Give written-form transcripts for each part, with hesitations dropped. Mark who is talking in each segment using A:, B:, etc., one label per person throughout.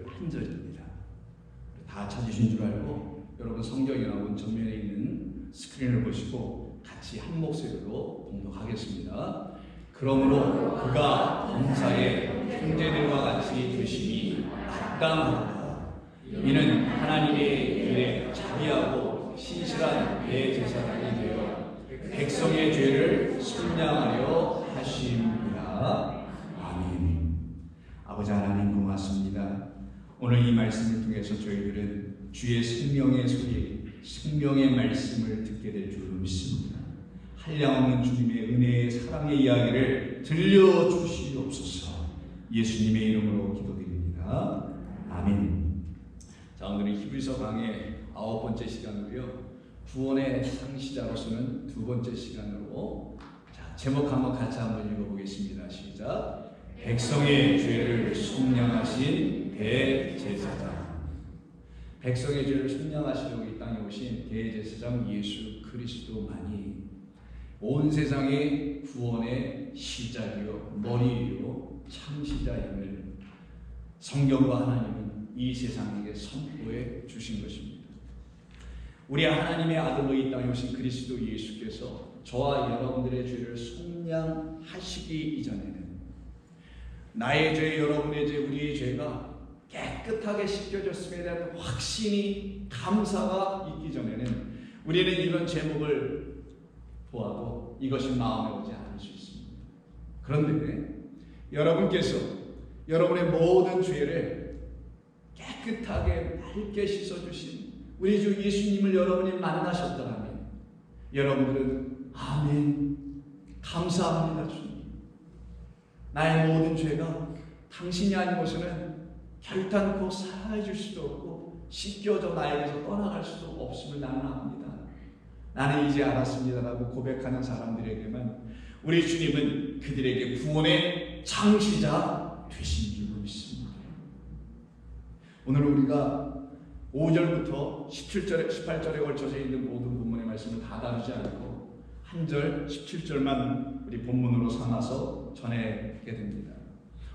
A: 1절 한 절입니다. 다 찾으신 줄 알고 여러분 성경에 나온 전면에 있는 스크린을 보시고 같이 한 목소리로 봉독하겠습니다. 그러므로 그가 범사에 형제들과 같이 되심이 마땅하다. 이는 하나님의 일에 자비하고 신실한 대제사장이 되어 백성의 죄를 속량하려 하심이라. 아멘. 아버지 하나님 고맙습니다. 오늘 이 말씀을 통해서 저희들은 주의 생명의 소리, 생명의 말씀을 듣게 될 줄로 믿습니다. 한량없는 주님의 은혜의 사랑의 이야기를 들려주시옵소서. 예수님의 이름으로 기도드립니다. 아멘. 자, 오늘은 히브리서 강의 9번째 시간으로요, 구원의 창시자로서는 2번째 시간으로, 자, 제목 같이 한번 읽어보겠습니다. 시작. 백성의 죄를 속량하신 대제사장. 백성의 죄를 속량하시려고 이 땅에 오신 대제사장 예수 그리스도만이 온 세상의 구원의 시작이요 머리이요 창시자임을 성경과 하나님은 이 세상에게 선포해 주신 것입니다. 우리 하나님의 아들로 이 땅에 오신 그리스도 예수께서 저와 여러분들의 죄를 속량하시기 이전에는 나의 죄, 여러분의 죄, 우리의 죄가 깨끗하게 씻겨졌음에 대한 확신이, 감사가 있기 전에는 우리는 이런 제목을 보아도 이것이 마음에 오지 않을 수 있습니다. 그런데 여러분께서 여러분의 모든 죄를 깨끗하게 맑게 씻어주신 우리 주 예수님을 여러분이 만나셨더라면 여러분들은 아멘, 감사합니다 주님. 나의 모든 죄가 당신이 아니고서는 결단코 사해줄 수도 없고 씻겨져 나에게서 떠나갈 수도 없음을 나는 압니다. 나는 이제 알았습니다라고 고백하는 사람들에게만 우리 주님은 그들에게 구원의 창시자 되신 줄로 믿습니다. 오늘 우리가 5절부터 17절에 18절에 걸쳐져 있는 모든 본문의 말씀을 다 다루지 않고 한 절 17절만 우리 본문으로 삼아서 전하게 됩니다.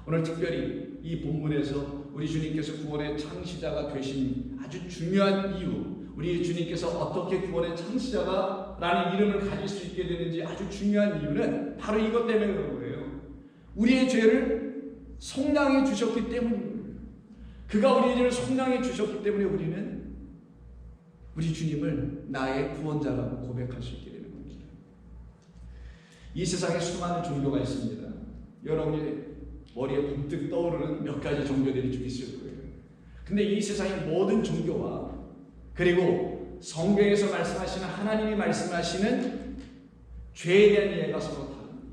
A: 오늘 특별히 이 본문에서 우리 주님께서 구원의 창시자가 되신 아주 중요한 이유, 우리 주님께서 어떻게 구원의 창시자가 라는 이름을 가질 수 있게 되는지 아주 중요한 이유는 바로 이것 때문에 그런 거예요. 우리의 죄를 속량해 주셨기 때문입니다. 그가 우리의 죄를 속량해 주셨기 때문에 우리는 우리 주님을 나의 구원자라고 고백할 수 있게 되는 겁니다. 이 세상에 수많은 종교가 있습니다. 여러분이 머리에 문득 떠오르는 몇 가지 종교들이 좀 있을 거예요. 근데 이 세상의 모든 종교와 그리고 성경에서 말씀하시는 하나님이 말씀하시는 죄에 대한 이해가 서로 다릅니다.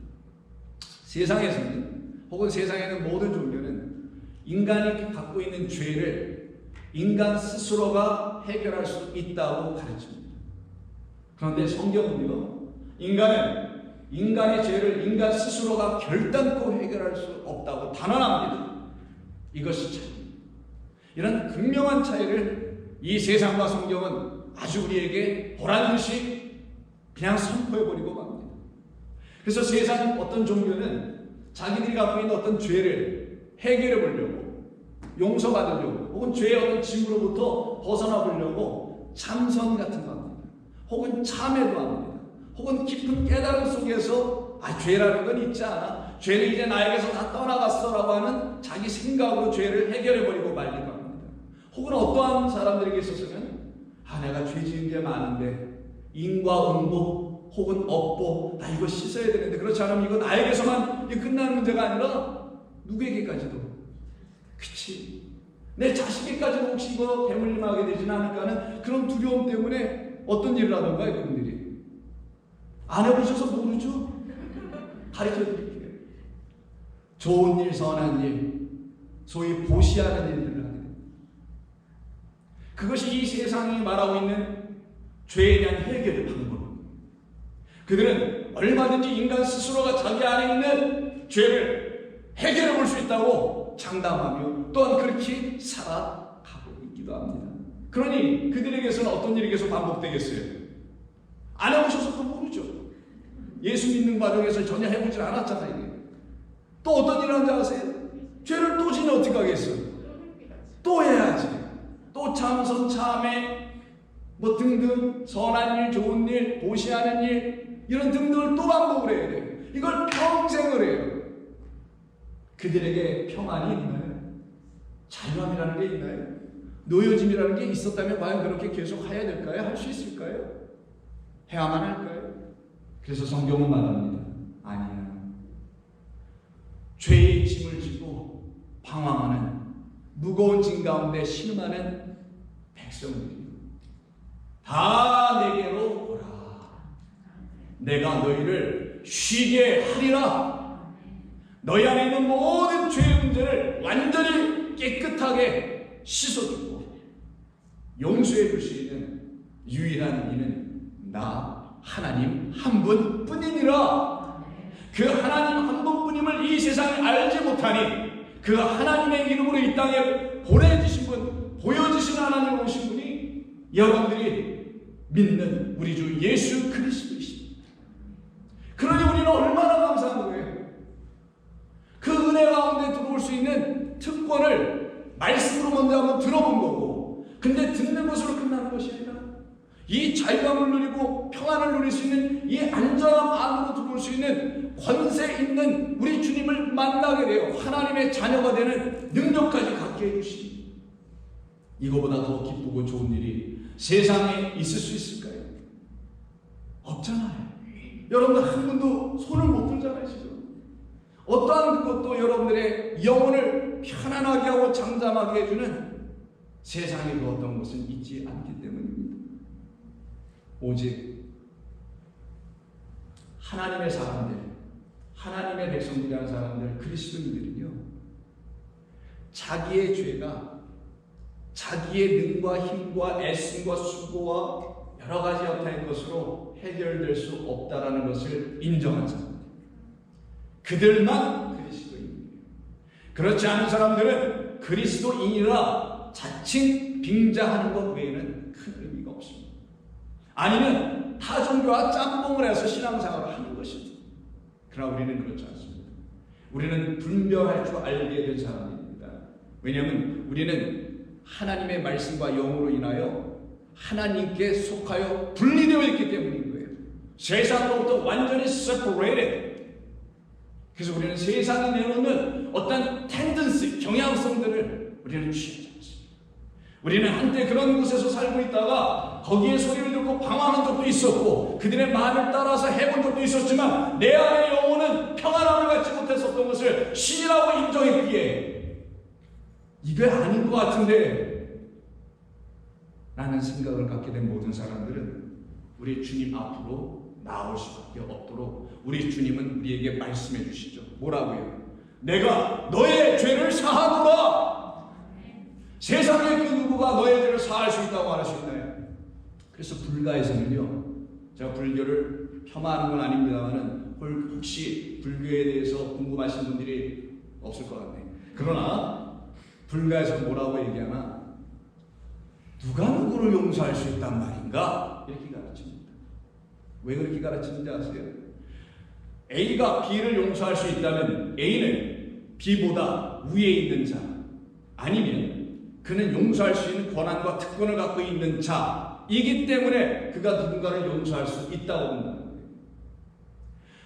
A: 세상에서는 혹은 세상에는 모든 종교는 인간이 갖고 있는 죄를 인간 스스로가 해결할 수 있다고 가르칩니다. 그런데 성경은요, 인간의 죄를 인간 스스로가 결단코 해결할 수 없다고 단언합니다. 이것이 차이입니다. 이런 극명한 차이를 이 세상과 성경은 아주 우리에게 보란듯이 그냥 선포해버리고 맙니다. 그래서 세상 어떤 종교는 자기들이 갖고 있는 어떤 죄를 해결해 보려고, 용서받으려고, 혹은 죄의 어떤 짐으로부터 벗어나 보려고 참선 같은 거 합니다. 혹은 참회도 합니다. 혹은 깊은 깨달음 속에서 죄라는 건 있지 않아, 죄는 이제 나에게서 다 떠나갔어 라고 하는 자기 생각으로 죄를 해결해버리고 말리고 합니다. 혹은 어떠한 사람들에게 있어서는 내가 죄 지은 게 많은데 인과응보 혹은 업보, 나 이거 씻어야 되는데 그렇지 않으면 이거 나에게서만 끝나는 문제가 아니라 누구에게까지도, 그치, 내 자식에게까지도 혹시 이거 대물림하게 되지는 않을까 하는 그런 두려움 때문에 어떤 일을 하던가 여러분들이 안 해보셔서 모르죠? 가르쳐 드릴게요. 좋은 일, 선한 일, 소위 보시하는 일들을 하게 됩니다. 그것이 이 세상이 말하고 있는 죄에 대한 해결의 방법입니다. 그들은 얼마든지 인간 스스로가 자기 안에 있는 죄를 해결해 볼 수 있다고 장담하며 또한 그렇게 살아가고 있기도 합니다. 그러니 그들에게서는 어떤 일이 계속 반복되겠어요? 안 해보셔서 그건 모르죠. 예수 믿는 과정에서 전혀 해보질 않았잖아요. 또 어떤 일을 하는지 아세요? 죄를 또 지면 어떻게 하겠어요? 또 또 해야지. 또 참선, 참회, 뭐 등등 선한 일, 좋은 일, 보시하는 일 이런 등등을 또 반복을 해야 돼요. 이걸 평생을 해요. 그들에게 평안이 있나요? 자유함이라는 게 있나요? 노여짐이라는 게 있었다면 과연 그렇게 계속 해야 될까요? 할 수 있을까요? 해야만 할까요? 그래서 성경은 말합니다. 아니야. 죄의 짐을 지고 방황하는 무거운 짐 가운데 신음하는 백성들이 다 내게로 오라. 내가 너희를 쉬게 하리라. 너희 안에 있는 모든 죄의 문제를 완전히 깨끗하게 씻어주고 용서해 줄 수 있는 유일한 이는 나 하나님 한 분뿐이니라. 그 하나님 한 분뿐임을 이 세상이 알지 못하니 그 하나님의 이름으로 이 땅에 보내주신 분, 보여주신 하나님 오신 분이 여러분들이 믿는 우리 주 예수 그리스도이십니다. 그러니 우리는 얼마나 감사한 거예요. 그 은혜 가운데 들어올 수 있는 특권을 말씀으로 먼저 한번 들어본 거고, 근데 듣는 것으로 끝나는 것이 아니라 이 자유함을 누리고 평안을 누릴 수 있는 이 안전함 안으로 들어올 수 있는 권세 있는 우리 주님을 만나게 되어 하나님의 자녀가 되는 능력까지 갖게 해주시니 이거보다 더 기쁘고 좋은 일이 세상에 있을 수 있을까요? 없잖아요. 여러분들 한 분도 손을 못 들잖아요. 지금 어떠한 그것도 여러분들의 영혼을 편안하게 하고 잠잠하게 해주는 세상의 그 어떤 것은 있지 않기 때문입니다. 오직 하나님의 사람들, 하나님의 백성들이라는 사람들, 그리스도인들은요, 자기의 죄가 자기의 능과 힘과 애씀과 수고와 여러 가지 여타의 것으로 해결될 수 없다라는 것을 인정한 사람들, 그들만 그리스도인이에요. 그렇지 않은 사람들은 그리스도인이라 자칭 빙자하는 것 외에는 큰 의미가 없습니다. 아니면 타 종교와 짬뽕을 해서 신앙생활을 하는 것이죠. 그러나 우리는 그렇지 않습니다. 우리는 분별할 줄 알게 된 사람입니다. 왜냐하면 우리는 하나님의 말씀과 영으로 인하여 하나님께 속하여 분리되어 있기 때문인 거예요. 세상으로부터 완전히 separated. 그래서 우리는 세상이 내놓는 어떤 텐던시, 경향성들을 우리는 취하지 않습니다. 우리는 한때 그런 곳에서 살고 있다가 거기에 소리를 듣고 방황한 적도 있었고 그들의 말을 따라서 해본 적도 있었지만 내 안의 영혼은 평안함을 갖지 못했었던 것을 신이라고 인정했기에 이게 아닌 것 같은데 라는 생각을 갖게 된 모든 사람들은 우리 주님 앞으로 나올 수밖에 없도록 우리 주님은 우리에게 말씀해 주시죠. 뭐라고요? 내가 너의 죄를 사하노라. 세상의 그 누구가 너의 죄를 사할 수 있다고 할 수 있나요? 그래서 불가에서는요, 제가 불교를 폄하하는 건 아닙니다만은 혹시 불교에 대해서 궁금하신 분들이 없을 것 같네요. 그러나 불가에서 뭐라고 얘기하나? 누가 누구를 용서할 수 있단 말인가? 이렇게 가르칩니다. 왜 그렇게 가르치는지 아세요? A가 B를 용서할 수 있다면 A는 B보다 위에 있는 자, 아니면 그는 용서할 수 있는 권한과 특권을 갖고 있는 자이기 때문에 그가 누군가를 용서할 수 있다고 본다는 거예요.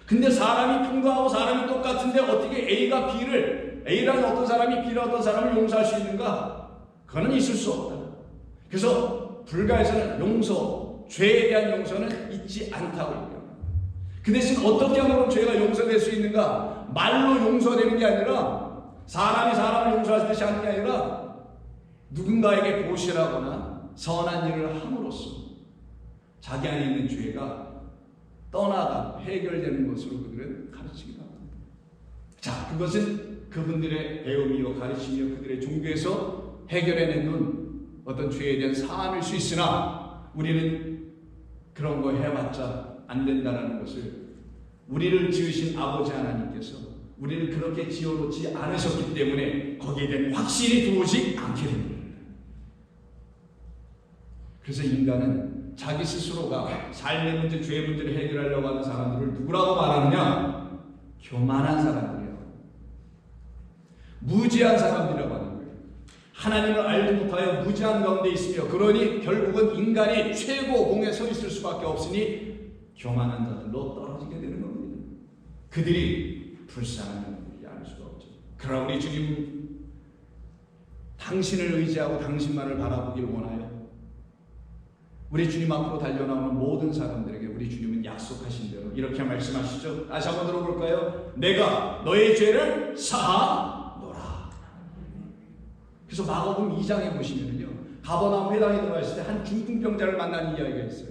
A: 근데 사람이 평등하고 사람이 똑같은데 어떻게 A라는 어떤 사람이 B라는 어떤 사람을 용서할 수 있는가? 그거는 있을 수 없다. 그래서 불가에서는 용서, 죄에 대한 용서는 있지 않다고 얘기합니다. 그 대신 어떻게 하면 죄가 용서될 수 있는가? 말로 용서되는 게 아니라 사람이 사람을 용서하듯이 하는 게 아니라 누군가에게 보시라거나 선한 일을 함으로써 자기 안에 있는 죄가 떠나가 해결되는 것으로 그들은 가르치기도 합니다. 자, 그것은 그분들의 배움이요 가르침이요 그들의 종교에서 해결해내는 어떤 죄에 대한 사함일 수 있으나 우리는 그런 거 해봤자 안 된다는 것을 우리를 지으신 아버지 하나님께서 우리를 그렇게 지어놓지 않으셨기 때문에 거기에 대한 확신이 들어오지 않게 됩니다. 그래서 인간은 자기 스스로가 삶의 문제, 죄의 문제를 해결하려고 하는 사람들을 누구라고 말하느냐? 교만한 사람들이라고, 무지한 사람들이라고 하는 거예요. 하나님을 알지 못하여 무지한 가운데 있으며 그러니 결국은 인간이 최고 공에 서 있을 수밖에 없으니 교만한 자들로 떨어지게 되는 겁니다. 그들이 불쌍한 자들이 알 수가 없죠. 그러나 우리 주님 당신을 의지하고 당신만을 바라보길 원하여 우리 주님 앞으로 달려나오는 모든 사람들에게 우리 주님은 약속하신 대로 이렇게 말씀하시죠. 다시 한번 들어볼까요? 내가 너의 죄를 사하노라. 그래서 마가복음 2장에 보시면요, 가버나움 회당에 들어갔을 때 한 중풍병자를 만난 이야기가 있어요.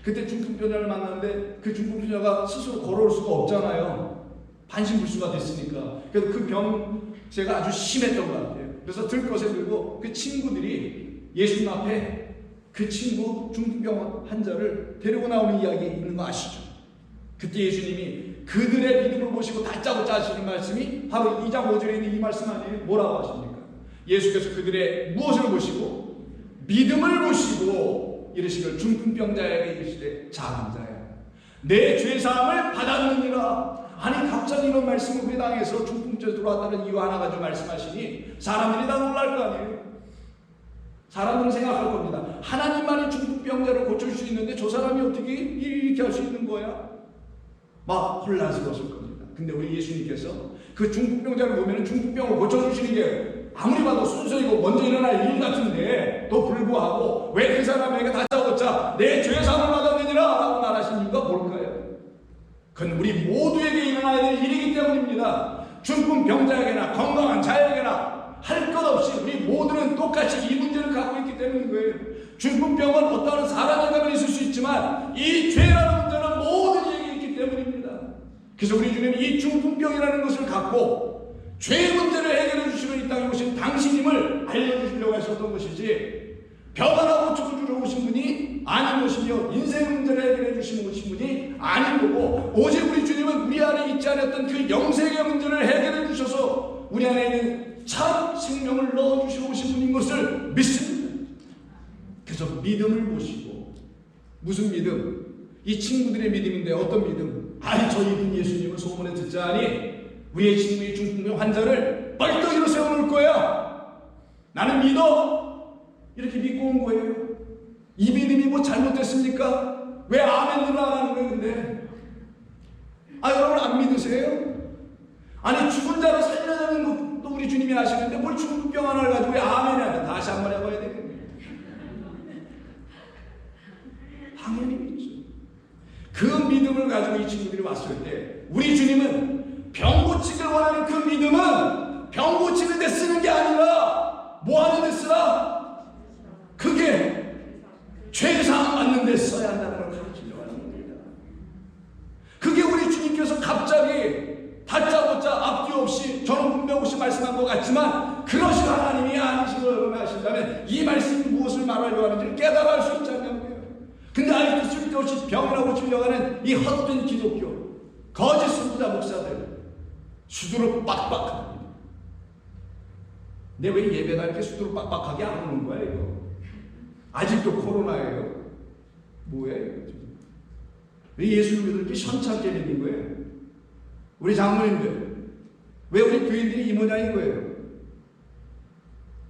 A: 그때 중풍병자를 만났는데 그 중풍병자가 스스로 걸어올 수가 없잖아요. 반신불수가 됐으니까. 그래서 그 병세가 아주 심했던 것 같아요. 그래서 들것에 들고 그 친구들이 예수님 앞에 그 친구 중풍병 환자를 데리고 나오는 이야기 있는 거 아시죠? 그때 예수님이 그들의 믿음을 보시고 다짜고짜 하시는 말씀이 바로 2장 5절에 있는 이 말씀 아니에요? 뭐라고 하십니까? 예수께서 그들의 무엇을 보시고? 믿음을 보시고 이르시길 중풍병자에게 이르시되 작은 자야 내 죄사함을 받았느니라. 아니 갑자기 이런 말씀을 회당에서 중풍죄 들어왔다는 이유 하나 가지고 말씀하시니 사람들이 다 놀랄 거 아니에요? 사람들은 생각할 겁니다. 하나님만이 중풍병자를 고칠 수 있는데 저 사람이 어떻게 이렇게 할 수 있는 거야? 막 혼란스러웠을 겁니다. 근데 우리 예수님께서 그 중풍병자를 보면 중풍병을 고쳐주시는 게 아무리 봐도 순서이고 먼저 일어날 일 같은데 또 불구하고 왜 그 사람에게 다짜고짜 내 죄사함을 받았느니라 라고 말하신 이유가 뭘까요? 그건 우리 모두에게 일어나야 될 일이기 때문입니다. 중풍병자에게나 건강한 자에게나 할 것 없이 우리 모두는 똑같이 이 문제를 갖고 있기 때문인 거예요. 중풍병은 어떤 사람에게만 있을 수 있지만 이 죄라는 문제는 모두에게 있기 때문입니다. 그래서 우리 주님은 이 중풍병이라는 것을 갖고 죄 문제를 해결해 주시러 이 땅에 오신 당신임을 알려주시려고 하셨던 것이지 병 하나 고쳐주러 오신 분이 아닌 것이며 인생 문제를 해결해 주시는 분이 아닌 거고 오직 우리 주님은 우리 안에 있지 않았던 그 영생의 문제를 해결해 주셔서 우리 안에 있는 참 생명을 넣어주시러 오신 분인 것을 믿습니다. 그래서 믿음을 보시고 무슨 믿음? 이 친구들의 믿음인데 어떤 믿음? 아니 저희 분 예수님은 소문에 듣자니 우리의 친구의 중풍병 환자를 벌떡 일어 세워놓을 거야. 나는 믿어. 이렇게 믿고 온 거예요. 이 믿음이 뭐 잘못됐습니까? 왜 아멘을 안 하는 거예요 근데? 아 여러분 안 믿으세요? 아니 죽은 자를 살려내는 것도 우리 주님이 하시는데 뭘 중풍병 하나를 가지고 왜 아멘을 하냐? 다시 한번 해봐야 되겠네요. 당연히 믿죠. 그 믿음을 가지고 이 친구들이 왔을 때 우리 주님은 병 고치길 원하는 그 믿음은 병 고치는 데 쓰는 게 아니라 뭐 하는 데 쓰라? 그게 죄사함 받는 데 써야 한다는 걸 가르치려고 하는 겁니다. 그게 우리 주님께서 갑자기 다짜고짜 앞뒤 없이 저는 분명 없이 말씀한 것 같지만 그러신 하나님이 아니신 걸 여러분 아신다면 이 말씀이 무엇을 말하려고 하는지를 깨달을 수 있지 않냐고요. 근데 아직도 쓸데없이 병이라고 치려고 하는 이 헛된 기독교 거짓 선지자 목사들 수두룩 빡빡합니다. 근데 왜 예배가 이렇게 수두룩 빡빡하게 안 오는 거야 이거? 아직도 코로나예요? 뭐예요 이거? 왜 예수를 믿을 게 현찮게 믿는 거예요? 우리 장로님들 왜 우리 교인들이 이 모양인 거예요?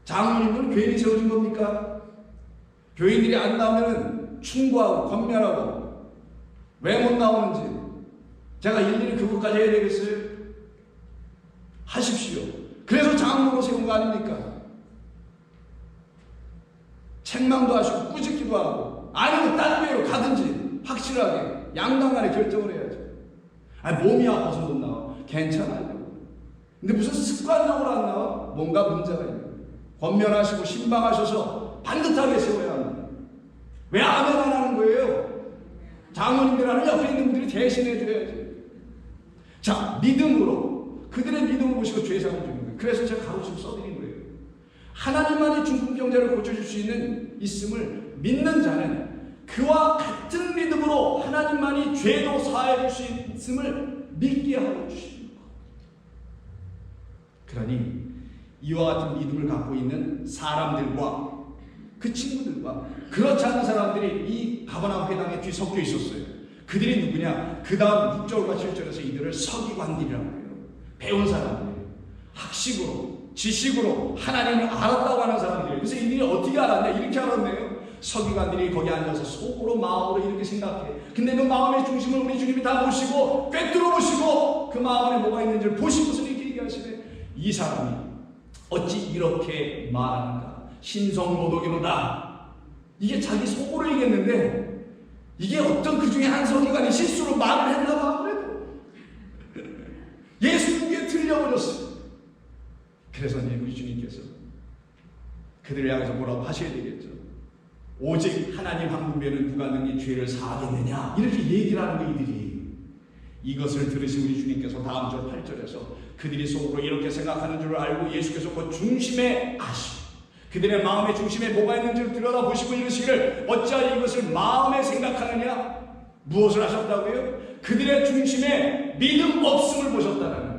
A: 장로님들은 교인이 세워진 겁니까? 교인들이 안 나오면 충고하고 권면하고 왜 못 나오는지 제가 일일이 그것까지 해야 되겠어요? 하십시오. 그래서 장로로 세운 거 아닙니까? 책망도 하시고 꾸짖기도 하고 아니면 딴 데로 가든지 확실하게 양당간에 결정을 해야죠. 아니 몸이 아파서 못 나와. 괜찮아요. 근데 무슨 습관적으로 안 나와? 뭔가 문제가 있는 거예요. 권면하시고 신방하셔서 반듯하게 세워야 합니다. 왜 아멘 안 하는 거예요? 장로님들 하는 옆에 있는 분들이 대신해 줘야지. 자, 믿음으로 그들의 믿음을 보시고 죄사함을 주는 거예요. 그래서 제가 가로치고 써드린 거예요. 하나님만이 중풍병자를 고쳐줄 수 있음을 믿는 자는 그와 같은 믿음으로 하나님만이 죄도 사해 줄 수 있음을 믿게 하여 주십니다. 그러니 이와 같은 믿음을 갖고 있는 사람들과 그 친구들과 그렇지 않은 사람들이 이 가버나움 회당에 뒤섞여 있었어요. 그들이 누구냐? 그 다음 6절과 7절에서 이들을 서기관들이라고 해요. 배운 사람들, 학식으로 지식으로 하나님을 알았다고 하는 사람들이에요. 그래서 이들이 어떻게 알았냐? 이렇게 알았네요. 서기관들이 거기 앉아서 속으로 마음으로 이렇게 생각해. 근데 그 마음의 중심을 우리 주님이 다 보시고 꿰뚫어 보시고 그 마음 안에 뭐가 있는지를 보시고서 이렇게 얘기하시네. 이 사람이 어찌 이렇게 말하는가? 신성모독이로다. 이게 자기 속으로 얘기했는데 이게 어떤 그 중에 한 서기관이 실수로 말을 했나 봐. 예수님께 틀려버렸어요. 그래서 우리 주님께서 그들을 향해서 뭐라고 하셔야 되겠죠. 오직 하나님 한 분 외에는 누가 능히 죄를 사하겠느냐, 이렇게 얘기를 하는 거. 이들이 이것을 들으신 우리 주님께서 다음 절 8절에서 그들이 속으로 이렇게 생각하는 줄 알고 예수께서 그 중심에 아시고 그들의 마음의 중심에 뭐가 있는지를 들여다보시고 이르시기를 어찌하여 이것을 마음에 생각하느냐. 무엇을 하셨다고요? 그들의 중심에 믿음 없음을 보셨다는 거예요.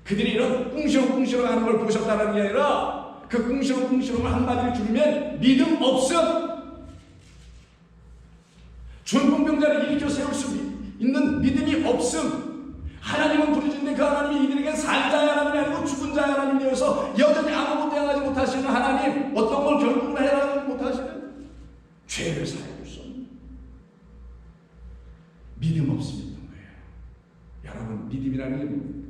A: 그들이 이런 꿍시렁꿍시렁 하는 걸 보셨다는 게 아니라 그 꿍시렁꿍시렁을 한마디로 줄이면 믿음 없음. 중풍병자를 일으켜 세울 수 있는 믿음이 없음. 하나님은 부르짖는데 그 하나님이 이들에게 산 자의 하나님이 아니고 죽은 자의 하나님이 되어서 여전히 아무것도 행하지 못하시는 하나님, 어떤 걸 결국은 해나가지 못하시는, 죄를 사하여 줄 수 없는 믿음 없음이었던 거예요. 여러분, 믿음이라는 게 뭡니까?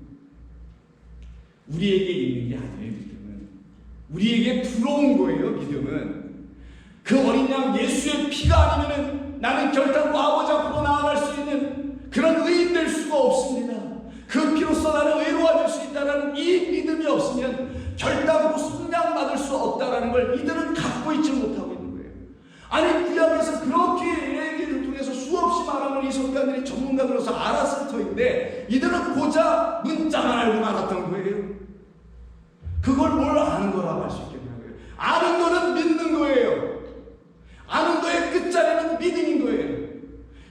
A: 우리에게 있는 게 아니에요. 믿음은 우리에게 들어온 거예요. 믿음은 그 어린 양 예수의 피가 아니면은 나는 결단코 아버지 앞으로 나아갈 수 있는 그런 의인 될 수가 없습니다. 그 피로써 나는 의로워질 수 있다는 이 믿음이 없으면 결단코 속량받을 수 없다는 걸 이들은 갖고 있지 못하고 있는 거예요. 아니, 구약에서 그렇게 얘기를 통해서 수없이 말하는 이 선교사들이 전문가들로서 알았을 터인데 이들은 고작 문자만 알고 말았던 거예요. 그걸 뭘 아는 거라고 할 수 있겠냐고요. 아는 거는 믿는 거예요. 아는 거의 끝자리는 믿음인 거예요.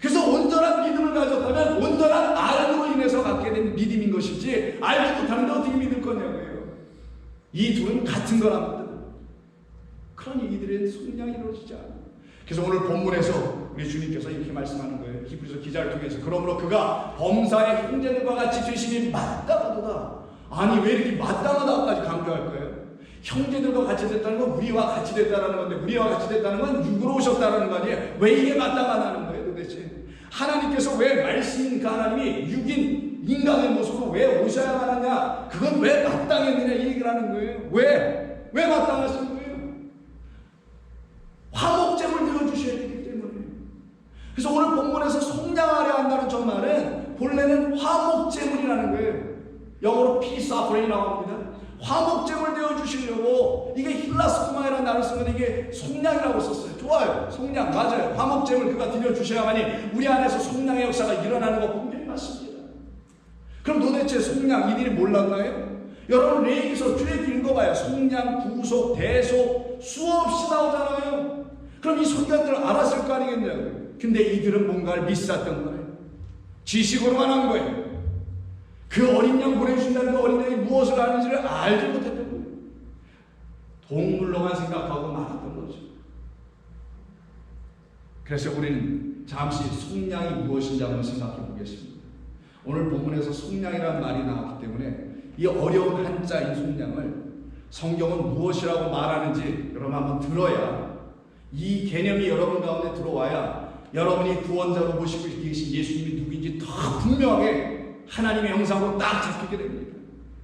A: 그래서 온전한 믿음을 가졌다면 온전한 알음으로 인해서 갖게 된 믿음인 것이지, 알지 못하는데 어떻게 믿을 거냐고요. 이 둘은 같은 거랍니다. 그러니 이들의 속량이 이루어지지 않아요. 그래서 오늘 본문에서 우리 주님께서 이렇게 말씀하는 거예요. 히브리서 기자를 통해서 그러므로 그가 범사의 형제들과 같이 되심이 마땅하도다. 아니, 왜 이렇게 마땅하다고까지 강조할 거예요? 형제들과 같이 됐다는 건 우리와 같이 됐다는 건데, 우리와 같이 됐다는 건 육으로 오셨다는 거 아니에요? 왜 이게 마땅하다는 거예요 도대체? 하나님께서 왜 말씀인 그 하나님이 육인 인간의 모습으로 왜 오셔야만 하냐? 그건 왜 마땅했느냐 이 얘기를 하는 거예요. 왜 마땅하신 거예요? 화목제물 드려주셔야 되기 때문에. 그래서 오늘 본문에서 속량하려 한다는 저 말은 본래는 화목제물이라는 거예요. 영어로 peace offering이라고 합니다. 화목제물 되어주시려고, 이게 힐라스코마이라는 단어를 쓴 건데 이게 속량이라고 썼어요. 좋아요. 속량 맞아요. 화목제물 그가 드려주셔야만이 우리 안에서 속량의 역사가 일어나는 거 분명히 맞습니다. 그럼 도대체 속량, 이들이 몰랐나요? 여러분 레위기서 쭉 읽어봐요. 속량, 구속, 대속 수없이 나오잖아요. 그럼 이 속량들을 알았을 거 아니겠냐고요. 근데 이들은 뭔가를 미스했던 거예요. 지식으로만 한 거예요. 그 어린 양 보내주신다는 그 어린 양이 무엇을 하는지를 알지 못했던 거예요. 동물로만 생각하고 말았던 거죠. 그래서 우리는 잠시 속량이 무엇인지 한번 생각해 보겠습니다. 오늘 본문에서 속량이라는 말이 나왔기 때문에 이 어려운 한자인 속량을 성경은 무엇이라고 말하는지 여러분 한번 들어야, 이 개념이 여러분 가운데 들어와야 여러분이 구원자로 모시고 계신 예수님이 누구인지 더 분명하게 하나님의 형상으로 딱 잡히게 됩니다.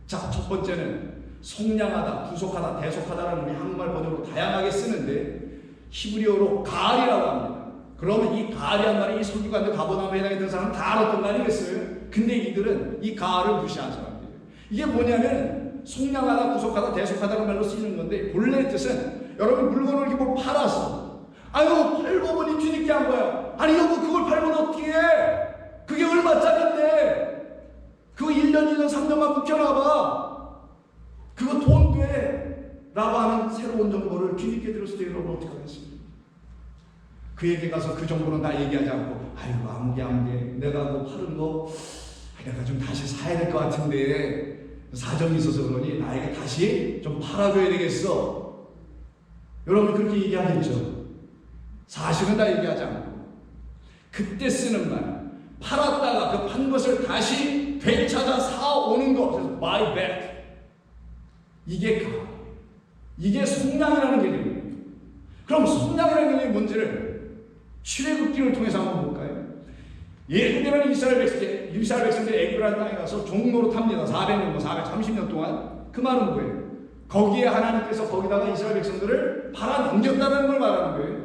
A: 자, 첫 번째는 속량하다, 구속하다, 대속하다라는 우리 한국말 번역으로 다양하게 쓰는데 히브리어로 가알이라고 합니다. 그러면 이 가알이란 말이 이 설교관들 가버나움에 해당했던 사람은 다 알았던 거 아니겠어요? 근데 이들은 이 가알을 무시한 사람들이에요. 이게 뭐냐면 속량하다, 구속하다, 대속하다는 말로 쓰이는 건데 본래의 뜻은 여러분 물건을 이렇게 뭘 팔았어. 아유, 팔고 보니 뒤늦게 한 거야. 아니 여보, 그걸 팔면 어떻게 해? 그게 얼마짜린데? 그거 1년, 2년, 3년만 묵혀놔봐. 그거 돈 돼. 라고 하는 새로운 정보를 뒤늦게 들었을 때 여러분 어떻게 하겠습니까? 그에게 가서 그 정보는 다 얘기하지 않고, 아이고 아무개 내가 그거 파는 거 내가 좀 다시 사야 될 것 같은데 사정이 있어서 그러니 나에게 다시 좀 팔아줘야 되겠어. 여러분 그렇게 얘기하겠죠. 사실은 다 얘기하지 않고 그때 쓰는 말, 팔았다가 그 판 것을 다시 되찾아 사오는 것, 그래서 buy back, 이게 속량이라는 개념이에요. 그럼 속량이라는 개념이 뭔지를 출애굽기를 통해서 한번 볼까요? 예후되는 이스라엘 백성들이 애굽이라는 땅에 가서 종로로 탑니다. 400년, 430년 동안. 그 말은 뭐예요? 거기에 하나님께서 거기다가 이스라엘 백성들을 팔아넘겼다는 걸 말하는 거예요.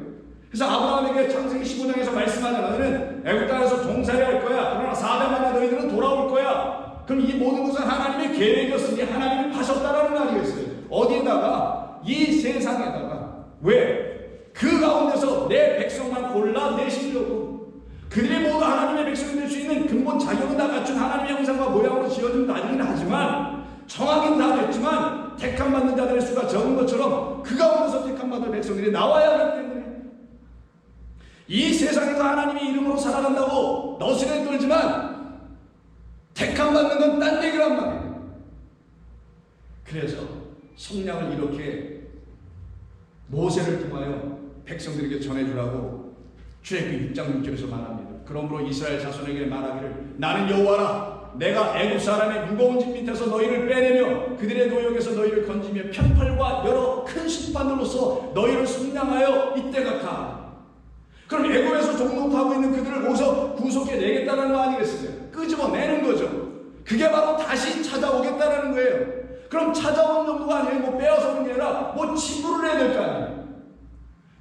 A: 그래서 아브라함에게 창세기 15장에서 말씀하잖아. 너희는 애굽 땅에서 종살이 할 거야. 그러나 400만에 너희들은 돌아올 거야. 그럼 이 모든 것은 하나님의 계획이었으니 하나님이 하셨다라는 말이겠어요. 어디에다가? 이 세상에다가. 왜? 그 가운데서 내 백성만 골라내시려고. 그들이 모두 하나님의 백성이 될 수 있는 근본 자격은 다 갖춘 하나님의 형상과 모양으로 지어준 나이긴 하지만, 정하긴 다 됐지만 택함받는 자들의 수가 적은 것처럼 그 가운데서 택함받을 백성들이 나와야 하기 때문에 이 세상에서 하나님의 이름으로 살아간다고 너스레 떨지만 택함받는 건 딴 얘기란 말이에요. 그래서 성량을 이렇게 모세를 통하여 백성들에게 전해주라고 출애굽기 6장 6절에서 말합니다. 그러므로 이스라엘 자손에게 말하기를 나는 여호와라. 내가 애굽 사람의 무거운 짐 밑에서 너희를 빼내며 그들의 노역에서 너희를 건지며 편팔과 여러 큰 심판으로서 너희를 속량하여 이때가 가. 그럼 애굽에서 종노릇하고 있는 그들을 거기서 구속해 내겠다는 거 아니겠어요? 끄집어내는 거죠. 그게 바로 다시 찾아오겠다는 거예요. 그럼 찾아오는 정도가 아니에요. 뭐 빼앗아 오는 게 아니라 뭐 지불을 해야 될 거 아니에요.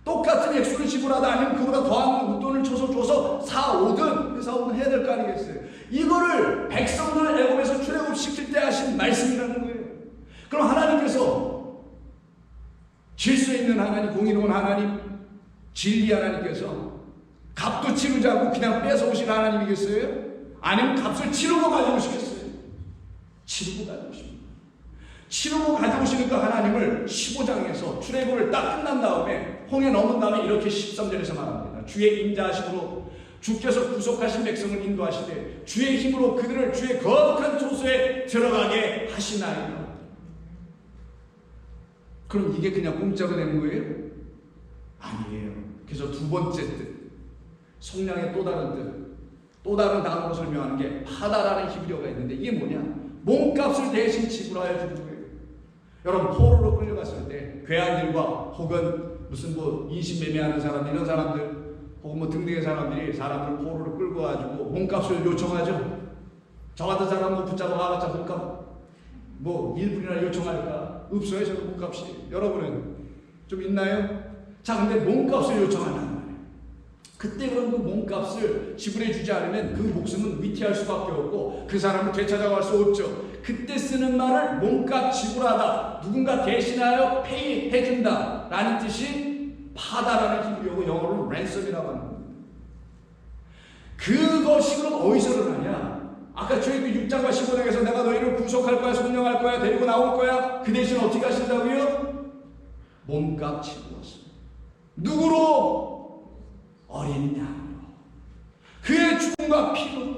A: 똑같은 액수를 지불하다 아니면 그보다 더한 웃돈을 줘서 사오든 해야 될 거 아니겠어요. 이거를 백성들을 애굽에서 출애굽시킬 때 하신 말씀이라는 거예요. 그럼 하나님께서 질서 있는 하나님, 공의로운 하나님, 진리 하나님께서 값도 치르지 않고 그냥 뺏어오실 하나님이겠어요? 아니면 값을 치르고 가져오시겠어요? 치르고 가져오십니다. 치르고 가져오시니까 하나님을 15장에서 출애굽을 딱 끝난 다음에 홍해 넘은 다음에 이렇게 13절에서 말합니다. 주의 인자하심으로 주께서 구속하신 백성을 인도하시되 주의 힘으로 그들을 주의 거룩한 조소에 들어가게 하시나이다. 그럼 이게 그냥 공짜로 되는 거예요? 아니에요. 그래서 두 번째 뜻, 속량의 또 다른 뜻, 또 다른 단어로 설명하는 게 파다라는 히브리어가 있는데 이게 뭐냐? 몸값을 대신 지불하여 주는 거예요. 여러분 포로로 끌려갔을 때 괴한들과 혹은 무슨 뭐 인신매매하는 사람 이런 사람들 혹은 뭐 등등의 사람들이 사람을 포로로 끌고 가지고 몸값을 요청하죠. 저 같은 사람 뭐 붙잡아 가봤자 몸값 뭐 1분이나 요청할까? 없어요. 저 몸값이. 여러분은 좀 있나요? 자, 근데 몸값을 요청한단 말이에요. 그때 그런 그 몸값을 지불해 주지 않으면 그 목숨은 위태할 수밖에 없고 그 사람을 되찾아갈 수 없죠. 그때 쓰는 말을 몸값 지불하다, 누군가 대신하여 페이해준다 라는 뜻이 파다라는 히브리어고 영어로 랜섬이라고 하는 겁니다. 그것이 그럼 어디서 일어나냐? 아까 출애굽기 6장과 15장에서 내가 너희를 구속할 거야, 속량할 거야, 데리고 나올 거야. 그 대신 어떻게 하신다고요? 몸값 치루었어. 누구로? 어린 양으로. 그의 죽음과 피로,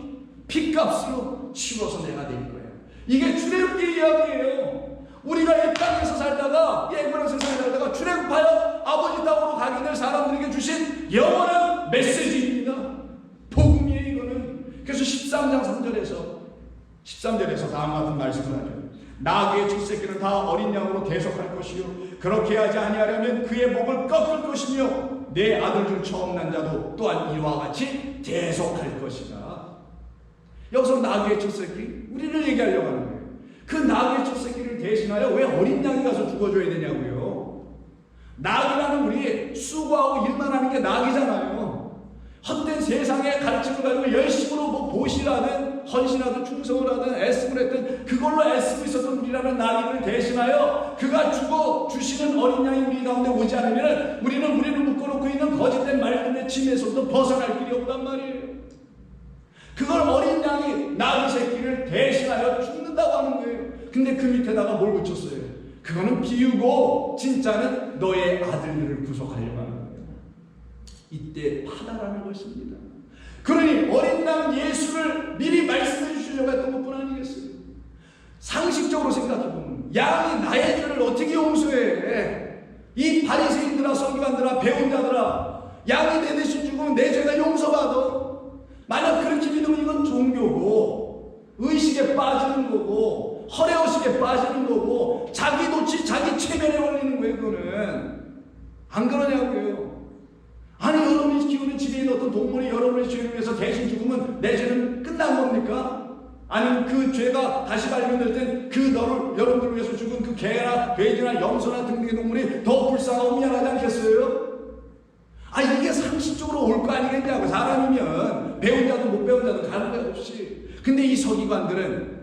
A: 피값으로 치러서 내가 낼 거야. 이게 출애굽기 이야기예요. 우리가 이 땅에서 살다가, 이 애굽의 세상에 살다가 출애굽하여 아버지 땅으로 가게 될 사람들에게 주신 영원한 메시지입니다. 복음이에요, 이거는. 그래서 13장 13절에서 다음 같은 말씀을 하죠. 나귀의 첫 새끼는 다 어린 양으로 대속할 것이요 그렇게 하지 아니하려면 그의 목을 꺾을 것이며 내 아들 중 처음 난 자도 또한 이와 같이 대속할 것이다. 여기서 나귀의 첫 새끼 우리를 얘기하려고 하는 거예요. 그 나귀의 첫 새끼를 대신하여 왜 어린 양이 가서 죽어줘야 되냐고요. 나귀라는 우리 수고하고 일만 하는 게 나귀잖아요. 헛된 세상의 가르침을 가지고 열심으로 뭐 보시라든 헌신하든 충성을 하든 애씀을 했든 그걸로 애쓰고 있었던 우리라는 나귀를 대신하여 그가 주고 주시는 어린 양이 우리 가운데 오지 않으면 우리는 우리를 묶어놓고 있는 거짓된 말씀의 짐에서도 벗어날 길이 없단 말이에요. 그걸 어린 양이 나귀 새끼를 대신하여 죽는다고 하는 거예요. 근데 그 밑에다가 뭘 붙였어요? 그거는 비유고 진짜는 너의 아들들을 구속하려고 하는 거예요. 이때 파다라는 것입니다. 그러니 어린 양 예수를 미리 말씀해 주시려고 했던 것뿐 아니겠어요? 상식적으로 생각해보면 양이 나의 죄를 어떻게 용서해? 이 바리새인들아 서기관들아 배운 자들아 양이 내 대신 죽으면 내 죄가 용서받아. 만약 그렇게 믿으면 이건 종교고 의식에 빠지는 거고 허례허식에 빠지는 거고 자기 도치 자기 체면에 걸리는 거예요. 그거는 안 그러냐고요. 아니 여러분이 키우는 집에 있는 어떤 동물이 여러분의 죄를 위해서 대신 죽으면 내 죄는 끝난 겁니까? 아니면 그 죄가 다시 발견될 땐 그 너를 여러분들을 위해서 죽은 그 개나 돼지나 염소나 등등의 동물이 더 불쌍하고 미안하지 않겠어요? 아 이게 상식적으로 올 거 아니겠냐고. 사람이면 배운 자도 못 배운 자도 가는 데 없이. 근데 이 서기관들은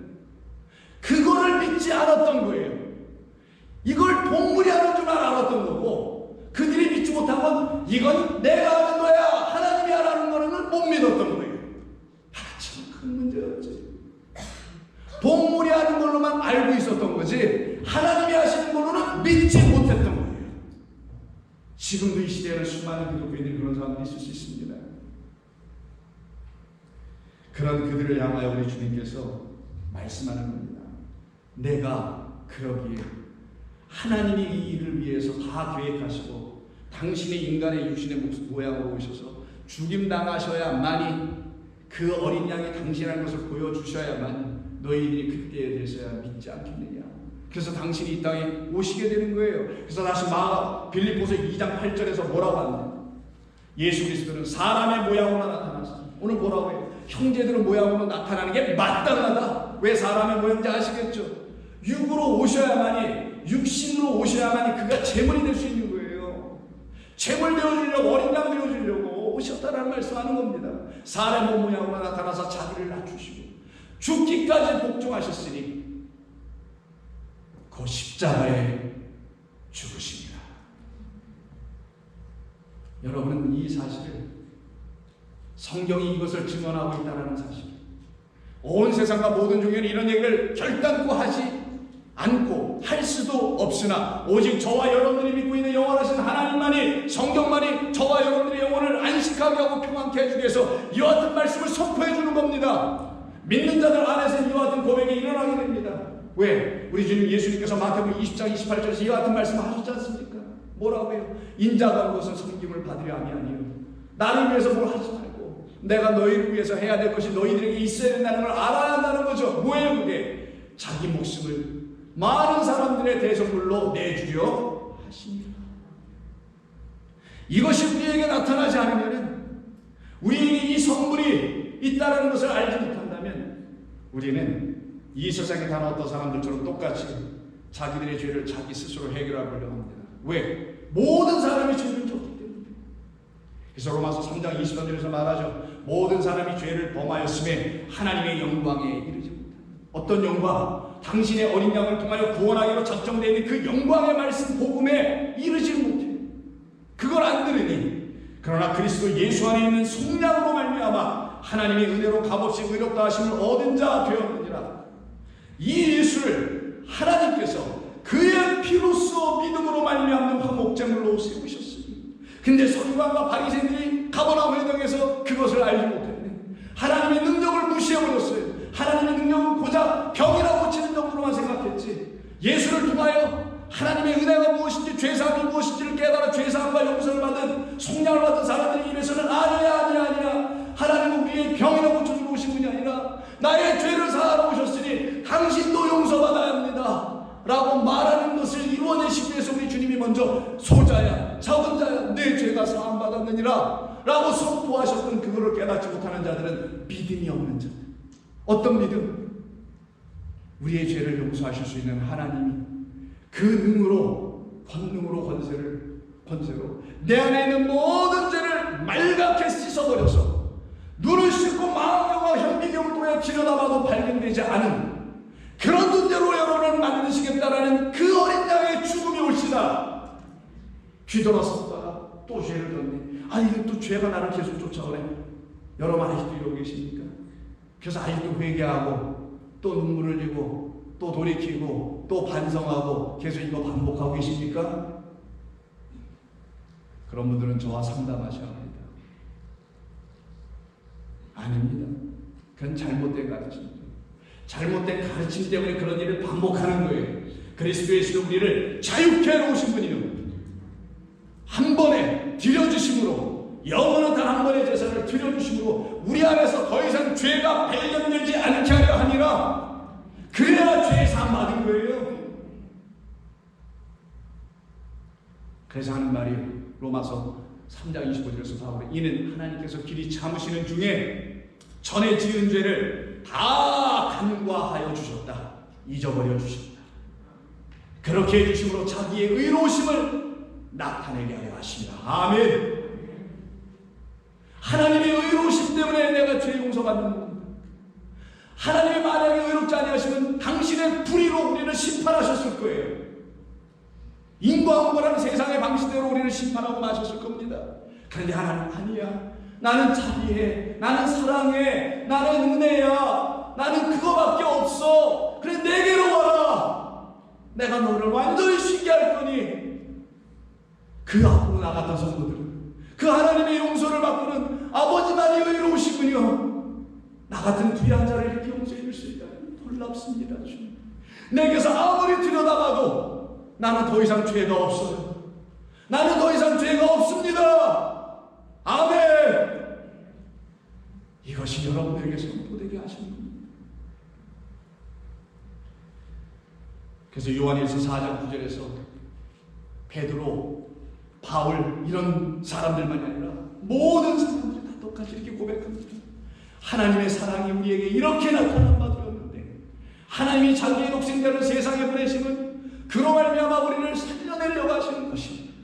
A: 그거를 믿지 않았던 거예요. 이걸 동물이 하는 줄만 알았던 거고 그들이 믿지 못한 건 이건 내가 하는 거야 하나님이 하라는 거는 못 믿었던 거예요. 참 큰 문제였지. 동물이 하는 걸로만 알고 있었던 거지 하나님이 하시는 걸로는 믿지 못했던 거예요. 지금도 이 시대에는 수많은 기독교인들이 그런 사람들이 있을 수 있습니다. 그런 그들을 향하여 우리 주님께서 말씀하는 겁니다. 내가 그러기에 하나님이 이 일을 위해서 다 계획하시고 당신의 인간의 육신의 모양으로 오셔서 죽임당하셔야만이 그 어린 양이 당신이라는 것을 보여주셔야만 너희들이 그때에 대해서야 믿지 않겠느냐. 그래서 당신이 이 땅에 오시게 되는 거예요. 그래서 다시 빌립보서 2장 8절에서 뭐라고 하느냐. 예수 그리스도는 사람의 모양으로 나타나서 오늘 뭐라고 해요? 형제들의 모양으로 나타나는 게 마땅하다. 왜 사람의 모양인지 아시겠죠? 육으로 오셔야만이 육신으로 오셔야만이 그가 제물이 될 수 있는 거예요. 제물 되어주려고 어린 양 되어주려고 오셨다라는 말씀하는 겁니다. 사람의 모양으로 나타나서 자기를 낮추시고 죽기까지 복종하셨으니 그 십자가에 죽으십니다. 여러분은 이 사실을 성경이 이것을 증언하고 있다는 사실, 온 세상과 모든 종교는 이런 얘기를 결단코 하지 않고 할 수도 없으나 오직 저와 여러분들이 믿고 있는 영원하신 하나님만이 성경만이 저와 여러분들의 영혼을 안식하게 하고 평안케 해주기 위해서 이와 같은 말씀을 선포해 주는 겁니다. 믿는 자들 안에서 이와 같은 고백이 일어나게 됩니다. 왜? 우리 주님 예수님께서 마태복음 20장 28절에서 이와 같은 말씀을 하셨지 않습니까? 뭐라고 해요? 인자가 온 것은 섬김을 받으려 함이 아니요 나를 위해서 뭘 하지 말고 내가 너희를 위해서 해야 될 것이 너희들에게 있어야 된다는 걸 알아야 한다는 거죠. 뭐예요 그게? 자기 목숨을 많은 사람들의 대성물로 내주려 하십니다. 이것이 우리에게 나타나지 않으면 우리에게 이 선물이 있다는 것을 알지 못한다면 우리는 이 세상에 단 어떤 사람들처럼 똑같이 자기들의 죄를 자기 스스로 해결하려고 합니다. 왜? 모든 사람이 죄를 졌기 때문에. 그래서 로마서 3장 23절에서 말하죠. 모든 사람이 죄를 범하였음에 하나님의 영광에 이르지 못한다. 어떤 영광? 당신의 어린 양을 통하여 구원하기로 작정되어 있는 그 영광의 말씀 복음에 이르지 못해. 그걸 안 들으니 그러나 그리스도 예수 안에 있는 속량으로 말미암아 하나님의 은혜로 값없이 의롭다 하심을 얻은 자 되었느니라. 이 예수를 하나님께서 그의 피로써 믿음으로 말미암는 화목제물로 세우셨으니 근데 서기관과 바리새인들이 가버나움 회당에서 그것을 알지 못했네. 하나님의 능력을 무시해버렸어요. 하나님의 능력은 고작 병이나 고치는 정도로만 생각했지 예수를 통하여 하나님의 은혜가 무엇인지 죄사함이 무엇인지를 깨달아 죄사함과 용서를 받은 속량을 받은 사람들에게 입에서는 아니야 하나님은 우리의 병이나 고쳐주러 오신 분이 아니라 나의 죄를 사하러 오셨으니 당신도 용서받아야 합니다 라고 말하는 것을 이루어내시기 위해서 우리 주님이 먼저 소자야 작은 자야 내 죄가 사함받았느니라 라고 선포하셨던 그거를 깨닫지 못하는 자들은 믿음이 없는 자들. 어떤 믿음? 우리의 죄를 용서하실 수 있는 하나님이 그 능으로 권능으로 권세로 내 안에 있는 모든 죄를 말갛게 씻어버려서 눈을 씻고 마음과 현미경을 통해 들여다봐도 발견되지 않은 그런 존재로 여러분을 만드시겠다라는 그 어린 양의 죽음이 올시다. 뒤돌아섰다가 또 죄를 졌네. 이게 또 죄가 나를 계속 쫓아오네. 여러분 아직도 이러고 계십니까? 그래서 아직도 회개하고 또 눈물을 흘리고 또 돌이키고 또 반성하고 계속 이거 반복하고 계십니까? 그런 분들은 저와 상담하셔야 합니다. 아닙니다. 그건 잘못된 가르침이죠. 잘못된 가르침 때문에 그런 일을 반복하는 거예요. 그리스도 예수는 우리를 자유케 해놓으신 분이요 한 번에 드려주심으로 영원한 단 한 번의 제사를 드려주심으로 우리 안에서 더 이상 죄가 발견되지 않게 하려 하니라. 그래야 죄 거예요. 그래서 하는 말이 로마서 3장 25절에서 바울이 이는 하나님께서 길이 참으시는 중에 전에 지은 죄를 다 간과하여 주셨다. 잊어버려 주셨다. 그렇게 해주심으로 자기의 의로우심을 나타내게 하여 하십니다. 아멘. 하나님의 의로우심 때문에 내가 죄 용서받는 겁니다. 하나님이 만약에 의롭지 아니하시면 당신의 불의로 우리를 심판하셨을 거예요. 인과응보라는 세상의 방식대로 우리를 심판하고 마셨을 겁니다. 그런데 하나님 아니야. 나는 자비해. 나는 사랑해. 나는 은혜야. 나는 그거밖에 없어. 그래 내게로 와라. 내가 너를 완전히 쉬게 할 거니. 그 앞으로 나갔던 성도들은 그 하나님의 용서를 받고는 아버지만이 의로우시군요. 나 같은 불의한 자를 이렇게 용서해 줄 수 있다니 놀랍습니다. 주님. 내게서 아무리 들여다봐도 나는 더 이상 죄가 없어요. 나는 더 이상 죄가 없습니다. 아멘. 이것이 여러분에게 선포되게 하시는 겁니다. 그래서 요한일서 4장 9절에서 베드로, 바울 이런 사람들만이 아니라 모든 사람들이 다 똑같이 이렇게 고백합니다. 하나님의 사랑이 우리에게 이렇게 나타난 바 되었는데 하나님이 자기의 독생자를 세상에 보내심은 그로 말미암아 우리를 살려내려고 하시는 것입니다.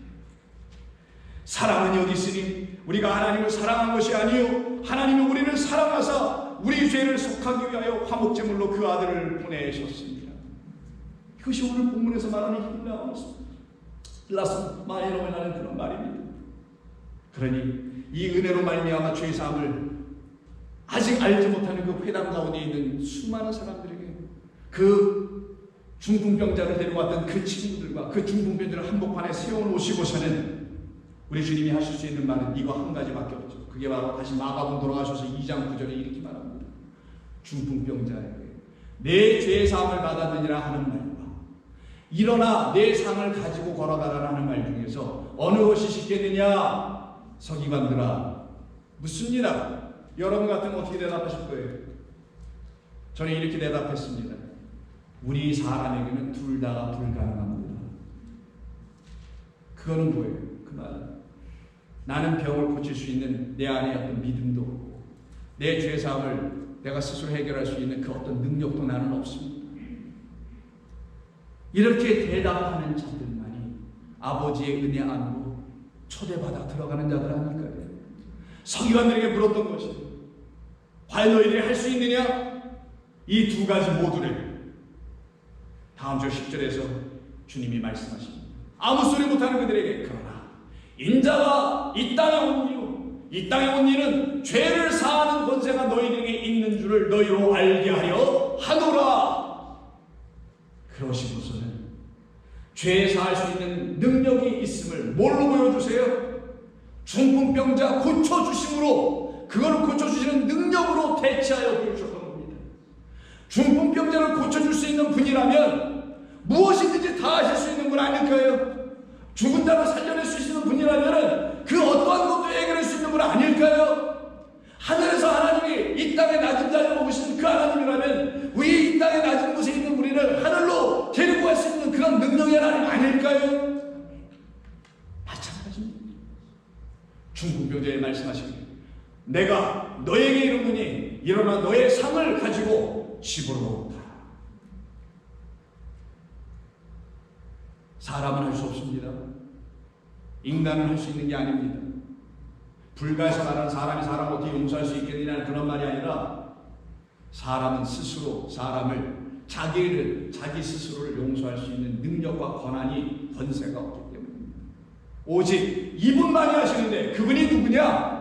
A: 사랑은 여기 있으니 우리가 하나님을 사랑한 것이 아니요 하나님이 우리를 사랑하사 우리 죄를 속하기 위하여 화목제물로 그 아들을 보내셨습니다. 이것이 오늘 본문에서 말하는 라스마이로메라는 그런 말입니다. 그러니 이 은혜로 말미암아 죄사함을 아직 알지 못하는 그 회당 가운데 있는 수많은 사람들에게 그 중풍병자를 데려왔던 그 친구들과 그 중풍병자를 한복판에 세워놓으시고서는 우리 주님이 하실 수 있는 말은 이거 한 가지밖에 없죠. 그게 바로 다시 마가복음 돌아가셔서 2장 9절에 이렇게 말합니다. 중풍병자에게 내 죄사함을 받았느니라 하는 말과 일어나 내 상을 가지고 걸어가라 하는 말 중에서 어느 것이 쉽겠느냐? 서기관들아 묻습니다. 여러분 같으면 어떻게 대답하실 거예요? 저는 이렇게 대답했습니다. 우리 사람에게는 둘 다가 불가능합니다. 그거는 뭐예요? 그 말은 나는 병을 고칠 수 있는 내 안에 어떤 믿음도 없고 내 죄사함을 내가 스스로 해결할 수 있는 그 어떤 능력도 나는 없습니다. 이렇게 대답하는 자들만이 아버지의 은혜 안으로 초대받아 들어가는 자들 아닐까요? 서기관들에게 물었던 것이 과연 너희들이 할 수 있느냐? 이 두 가지 모두를 다음 절 10절에서 주님이 말씀하십니다. 아무 소리 못하는 그들에게 그러나 인자가 이 땅에 온 이유 이 땅에 온 이는 죄를 사하는 권세가 너희들에게 있는 줄을 너희로 알게 하려 하노라. 그러시고서는 죄 사할 수 있는 능력이 있음을 뭘로 보여주세요? 중풍병자 고쳐주심으로 그거를 고쳐주시는 능력으로 대체하여 보여주셨던 겁니다. 중풍병자를 고쳐줄 수 있는 분이라면 무엇이든지 다 하실 수 있는 분 아닐까요? 죽은 자를 살려낼 수 있는 분이라면 그 어떠한 것도 해결할 수 있는 분 아닐까요? 하늘에서 하나님이 이 땅의 낮은 자리를 보시는 그 하나님이라면 위 이 땅의 낮은 곳에 있는 우리를 하늘로 데리고 갈 수 있는 그런 능력의 하나님 아닐까요? 마찬가지입니다. 중풍병자에 말씀하십니다. 내가 너에게 이르노니 일어나 너의 상을 가지고 집으로 가라. 사람은 할 수 없습니다. 인간은 할 수 있는 게 아닙니다. 불가에서 말하는 사람이 사람을 어떻게 용서할 수 있겠느냐는 그런 말이 아니라 사람은 스스로 사람을 자기 스스로를 용서할 수 있는 능력과 권한이 권세가 없기 때문입니다. 오직 이분만이 하시는데 그분이 누구냐?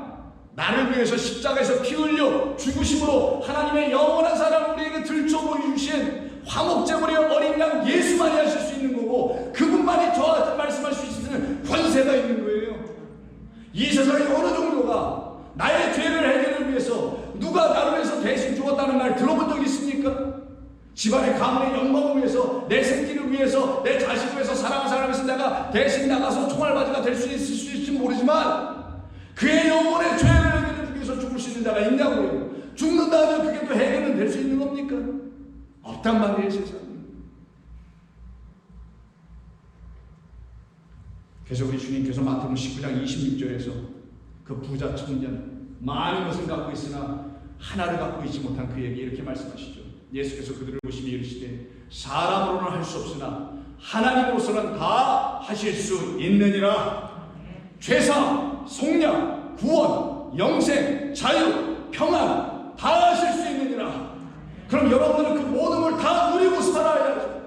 A: 나를 위해서 십자가에서 피 흘려 죽으심으로 하나님의 영원한 사랑을 우리에게 들춰 보여주신 화목제물의 어린 양 예수만이 하실 수 있는 거고 그분만이 저한테 말씀할 수 있는 권세가 있는 거예요. 이 세상의 어느 정도가 나의 죄를 해결을 위해서 누가 나를 위해서 대신 죽었다는 말 들어본 적 있습니까? 집안의 가문의 영광을 위해서 내 생기를 위해서 내 자식을 위해서 사랑하는 사람을 위해서 내가 대신 나가서 총알바지가 될 수 있을지 모르지만 그의 영혼의 죄를 해결해 주기 위해서 죽을 수 있는 자가 있냐고요. 죽는다면 그게 또 해결은 될 수 있는 겁니까? 없단 말이에요. 세상에. 그래서 우리 주님께서 마태복음 19장 26절에서 그 부자 청년 많은 것을 갖고 있으나 하나를 갖고 있지 못한 그에게 이렇게 말씀하시죠. 예수께서 그들을 보시며 이르시되 사람으로는 할 수 없으나 하나님으로서는 다 하실 수 있느니라. 죄사, 속량, 구원, 영생, 자유, 평안 다 하실 수 있느니라. 그럼 여러분들은 그 모든 걸 다 누리고 살아야죠.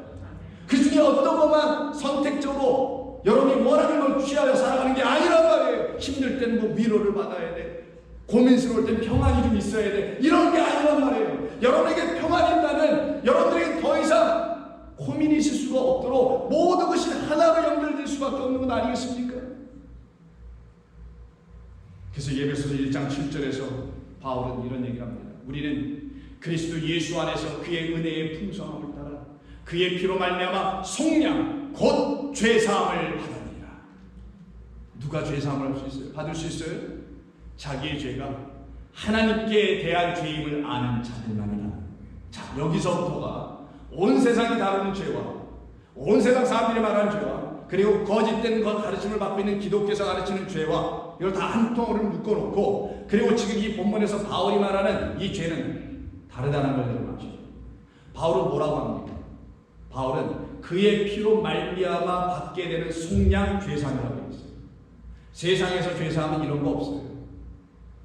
A: 그 중에 어떤 것만 선택적으로 여러분이 원하는 걸 취하여 살아가는 게 아니란 말이에요. 힘들 땐 뭐 위로를 받아야 돼. 고민스러울 땐 평안이 좀 있어야 돼. 이런 게 아니란 말이에요. 여러분에게 평안이 있다면 여러분에게 더 이상 고민이 있을 수가 없도록 모든 것이 하나로 연결될 수밖에 없는 것 아니겠습니까? 그래서 예배소서 1장 7절에서 바울은 이런 얘기를 합니다. 우리는 그리스도 예수 안에서 그의 은혜의 풍성함을 따라 그의 피로 말미암아 속량 곧 죄사함을 받으리라. 누가 죄사함을 받을 수 있어요? 자기의 죄가 하나님께 대한 죄임을 아는 자들만이라. 자, 여기서부터가 온 세상이 다루는 죄와 온 세상 사람들이 말하는 죄와 그리고 거짓된 것 가르침을 받고 있는 기독교에서 가르치는 죄와 이걸 다 한 통으로 묶어놓고, 그리고 지금 이 본문에서 바울이 말하는 이 죄는 다르다는 걸 여러분. 바울은 뭐라고 합니까? 바울은 그의 피로 말미암아 받게 되는 속량 죄사함이라고 했어요. 세상에서 죄사함은 이런 거 없어요.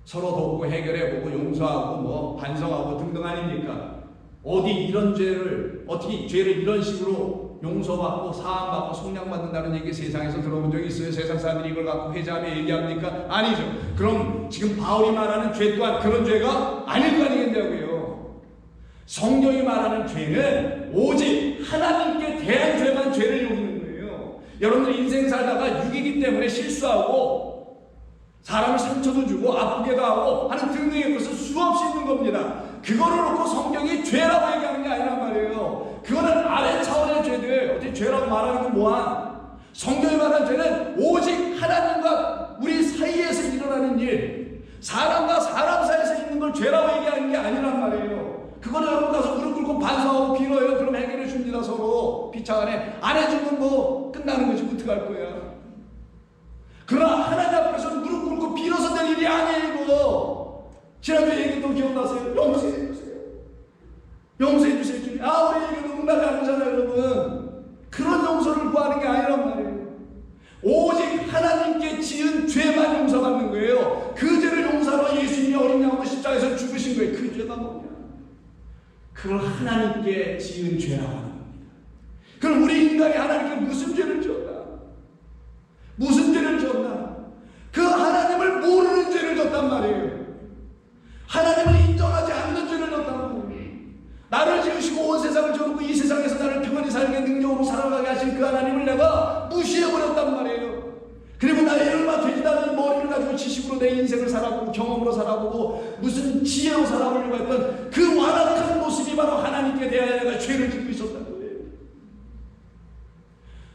A: 서로 돕고 해결해보고 용서하고 뭐 반성하고 등등 아닙니까? 어디 이런 죄를 어떻게 죄를 이런 식으로 용서받고 사함받고 속량받는다는 얘기 세상에서 들어본 적이 있어요? 세상 사람들이 이걸 갖고 회자하며 얘기합니까? 아니죠. 그럼 지금 바울이 말하는 죄 또한 그런 죄가 아닐 거 아니겠냐고요. 성경이 말하는 죄는 오직 하나님께 대한 죄만 죄를 여기는 거예요. 여러분들 인생 살다가 육이기 때문에 실수하고 사람을 상처도 주고 아프게도 하고 하는 등등의 것은 수없이 있는 겁니다. 그거를 놓고 성경이 죄라고 얘기하는 게 아니란 말이에요. 그거는 아래 차원의 죄들. 어떻게 죄라고 말하는 건 뭐야? 성경이 말하는 죄는 오직 하나님과 우리 사이에서 일어나는 일, 사람과 사람 사이에서 있는 걸 죄라고 얘기하는 게 아니란 말이에요. 그거는 여러분 가서 무릎 꿇고 반성하고 빌어요. 그럼 해결해 줍니다. 서로 피차 안 해주면 뭐 끝나는 거지. 어떡할 거야. 그러나 하나님 앞에서 무릎 꿇고 빌어서 될 일이 아니에요. 이거 지난주에 얘기 또 기억나세요? 용서해 주세요. 용서해 주세요. 주님. 우리 얘기도 응답이 아니잖아요, 여러분. 그런 용서를 구하는 게 아니란 말이에요. 오직 하나님께 지은 죄만 용서받는 거예요. 그 죄를 용서하러 예수님이 어린 양으로 십자가에서 죽으신 거예요. 그 죄가 뭐냐? 그걸 하나님께 지은 죄라고 하는 겁니다. 그럼 우리 인간이 하나님께 무슨 죄를 지었나? 무슨 죄를 지었나? 그 하나님을 모르는 죄를 졌단 말이에요. 하나님을 인정하지 않는 죄를 졌단 말이에요. 나를 지으시고 온 세상을 지어놓고 이 세상에서 나를 평안히 살게 능력으로 살아가게 하신 그 하나님을 내가 무시해버렸단 말이에요. 그리고 나의 얼마 되지도 않은 머리를 가지고 지식으로 내 인생을 살아보고 경험으로 살아보고 무슨 지혜로 살아보려고 했던 그 완악한 모습이 바로 하나님께 대하여 내가 죄를 짓고 있었단 거예요.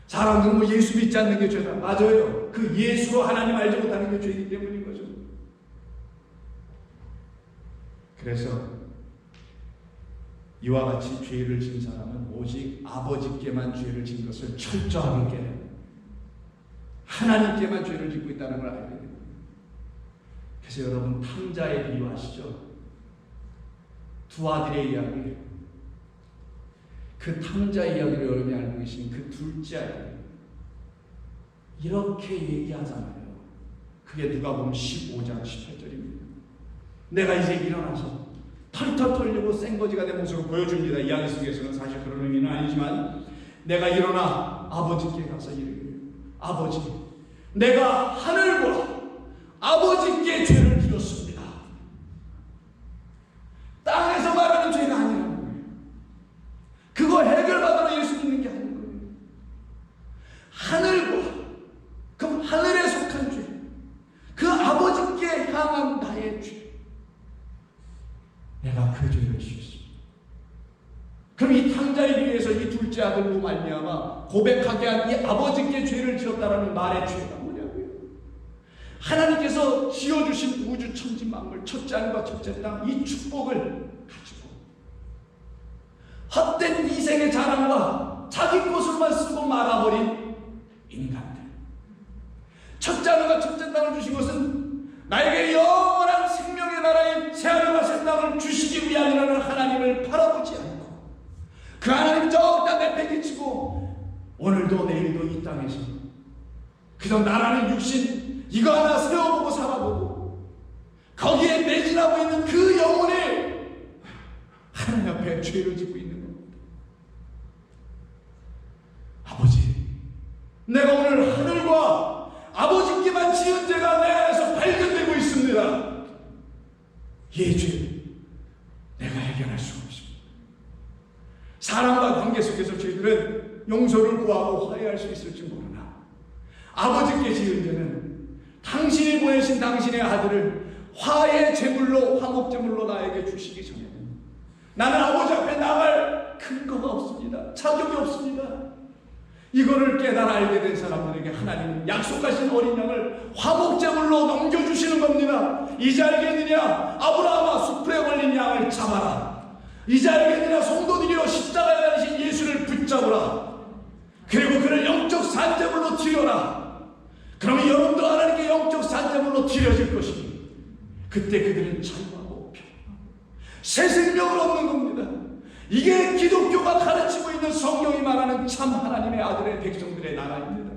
A: 사람들은 뭐 예수 믿지 않는 게 죄다. 맞아요. 그 예수로 하나님 알지 못하는 게 죄이기 때문인 거죠. 그래서 이와 같이 죄를 진 사람은 오직 아버지께만 죄를 진 것을 철저하게 깨달아요. 하나님께만 죄를 짓고 있다는 걸 알게 됩니다. 그래서 여러분 탕자의 비유 아시죠? 두 아들의 이야기. 그 탕자 이야기를 여러분이 알고 계신 그 둘째 아들 이렇게 얘기하잖아요. 그게 누가복음 15장 18절입니다. 내가 이제 일어나서 털털 털리고 생거지가 된 모습을 보여줍니다. 이야기 속에서는 사실 그런 의미는 아니지만 내가 일어나 아버지께 가서 이르기를 아버지 내가 하늘과 아버지께 죄를 지었습니다. 땅에서 말하는 죄가 아니라는 거예요. 그거 해결받으러 예수 믿는 게 아닌 거예요. 하늘과 그럼 하늘에 속한 죄, 그 아버지께 향한 나의 죄, 내가 그 죄를 지었습니다. 그럼 이 탕자에 비해서 이 둘째 아들로 말미암아 고백하게 한 이 아버지께 죄를 지었다라는 말의 죄가 뭐냐고요? 하나님께서 지어주신 우주 천지 만물 첫째 하늘과 첫째 땅 이 축복을 가지고 헛된 이생의 자랑과 자기 것으로만 쓰고 말아버린 인간들, 첫째 하늘과 첫째 땅을 주신 것은 나에게 영원한 생명의 나라인 새하늘과 새 땅을 주시기 위함이라는 하나님을 바라보지 않고 그 하나님 저 땅 내팽개치고 오늘도 내일도 이 땅에서 그저 나라는 육신 이거 하나 세워보고 살아보고 거기에 매진하고 있는 그 영혼이 하나님 앞에 죄를 짓고 있는 겁니다. 아버지, 내가 오늘 하늘과 아버지께만 지은 죄가 내 안에서 발견되고 있습니다. 이 죄 내가 해결할 수가 없습니다. 사람과 관계 속에서 저희들은 용서를 구하고 화해할 수 있을지 모르나 아버지께 지은 죄는 당신이 보내신 당신의 아들을 화해 제물로 화목 제물로 나에게 주시기 전에는 나는 아버지 앞에 나갈 근거가 없습니다. 자격이 없습니다. 이거를 깨달아 알게 된 사람들에게 하나님은 약속하신 어린 양을 화목 제물로 넘겨주시는 겁니다. 이제 알겠느냐? 아브라함아, 숯불에 걸린 양을 잡아라. 이제 알겠느냐? 성도들이여, 십자가에 달리신 예수를 붙잡으라. 그리고 그를 영적 산제물로 드려라. 그러면 여러분도 하나님께 영적 산제물로 드려질 것이니 그때 그들은 자유하고 평안하고 새 생명을 얻는 겁니다. 이게 기독교가 가르치고 있는 성경이 말하는 참 하나님의 아들의 백성들의 나라입니다.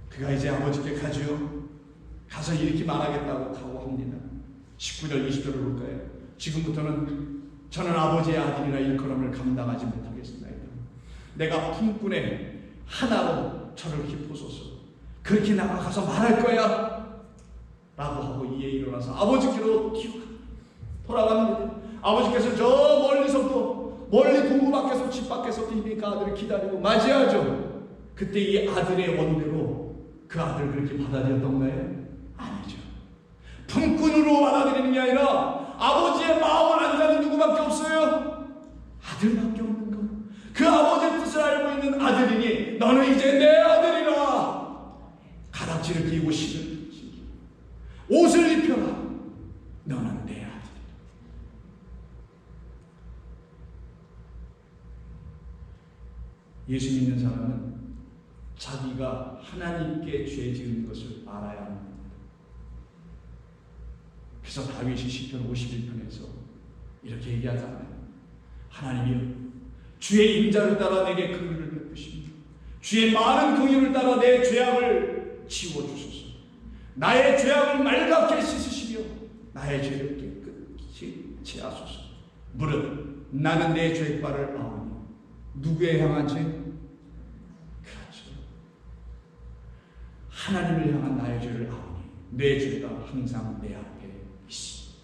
A: 그가 이제 아버지께 가지요. 가서 이렇게 말하겠다고 각오합니다. 19절 20절을 볼까요? 지금부터는 저는 아버지의 아들이라 일컬음을 감당하지 못하겠습니다. 내가 품꾼의 하나로 저를 기쁘소서. 그렇게 나가서 말할 거야 라고 하고 이에 일어나서 아버지께로 돌아갑니다. 아버지께서 저 멀리서부터 멀리 동구 밖에서 집 밖에서부터 이미 그 아들을 기다리고 맞이하죠. 그때 이 아들의 원대로 그 아들을 그렇게 받아들였던가요? 아니죠. 품꾼으로 받아들이는 게 아니라 아버지의 마음을 아는 자는 누구밖에 없어요? 아들밖에 없는 것. 그 아버지의 뜻을 알고 있는 아들이니 너는 이제 내 아들이라. 가닥지를 끼고 실을 던지기 옷을 입혀라. 너는 내 아들이라. 예수 믿는 사람은 자기가 하나님께 죄 지은 것을 알아야 합니다. 그래서 다윗이 시편 51편에서 이렇게 얘기하잖아요. 하나님이여, 주의 인자를 따라 내게 긍휼을 베푸시며 주의 많은 긍휼을 따라 내 죄악을 지워주소서. 나의 죄악을 말갛게 씻으시며 나의 죄를 깨끗이 제하소서. 무릇 나는 내 죄과를 아오니. 누구에 향한 죄? 그렇죠. 하나님을 향한 나의 죄를 아오니 내 죄가 항상 내 앞에 있습니다.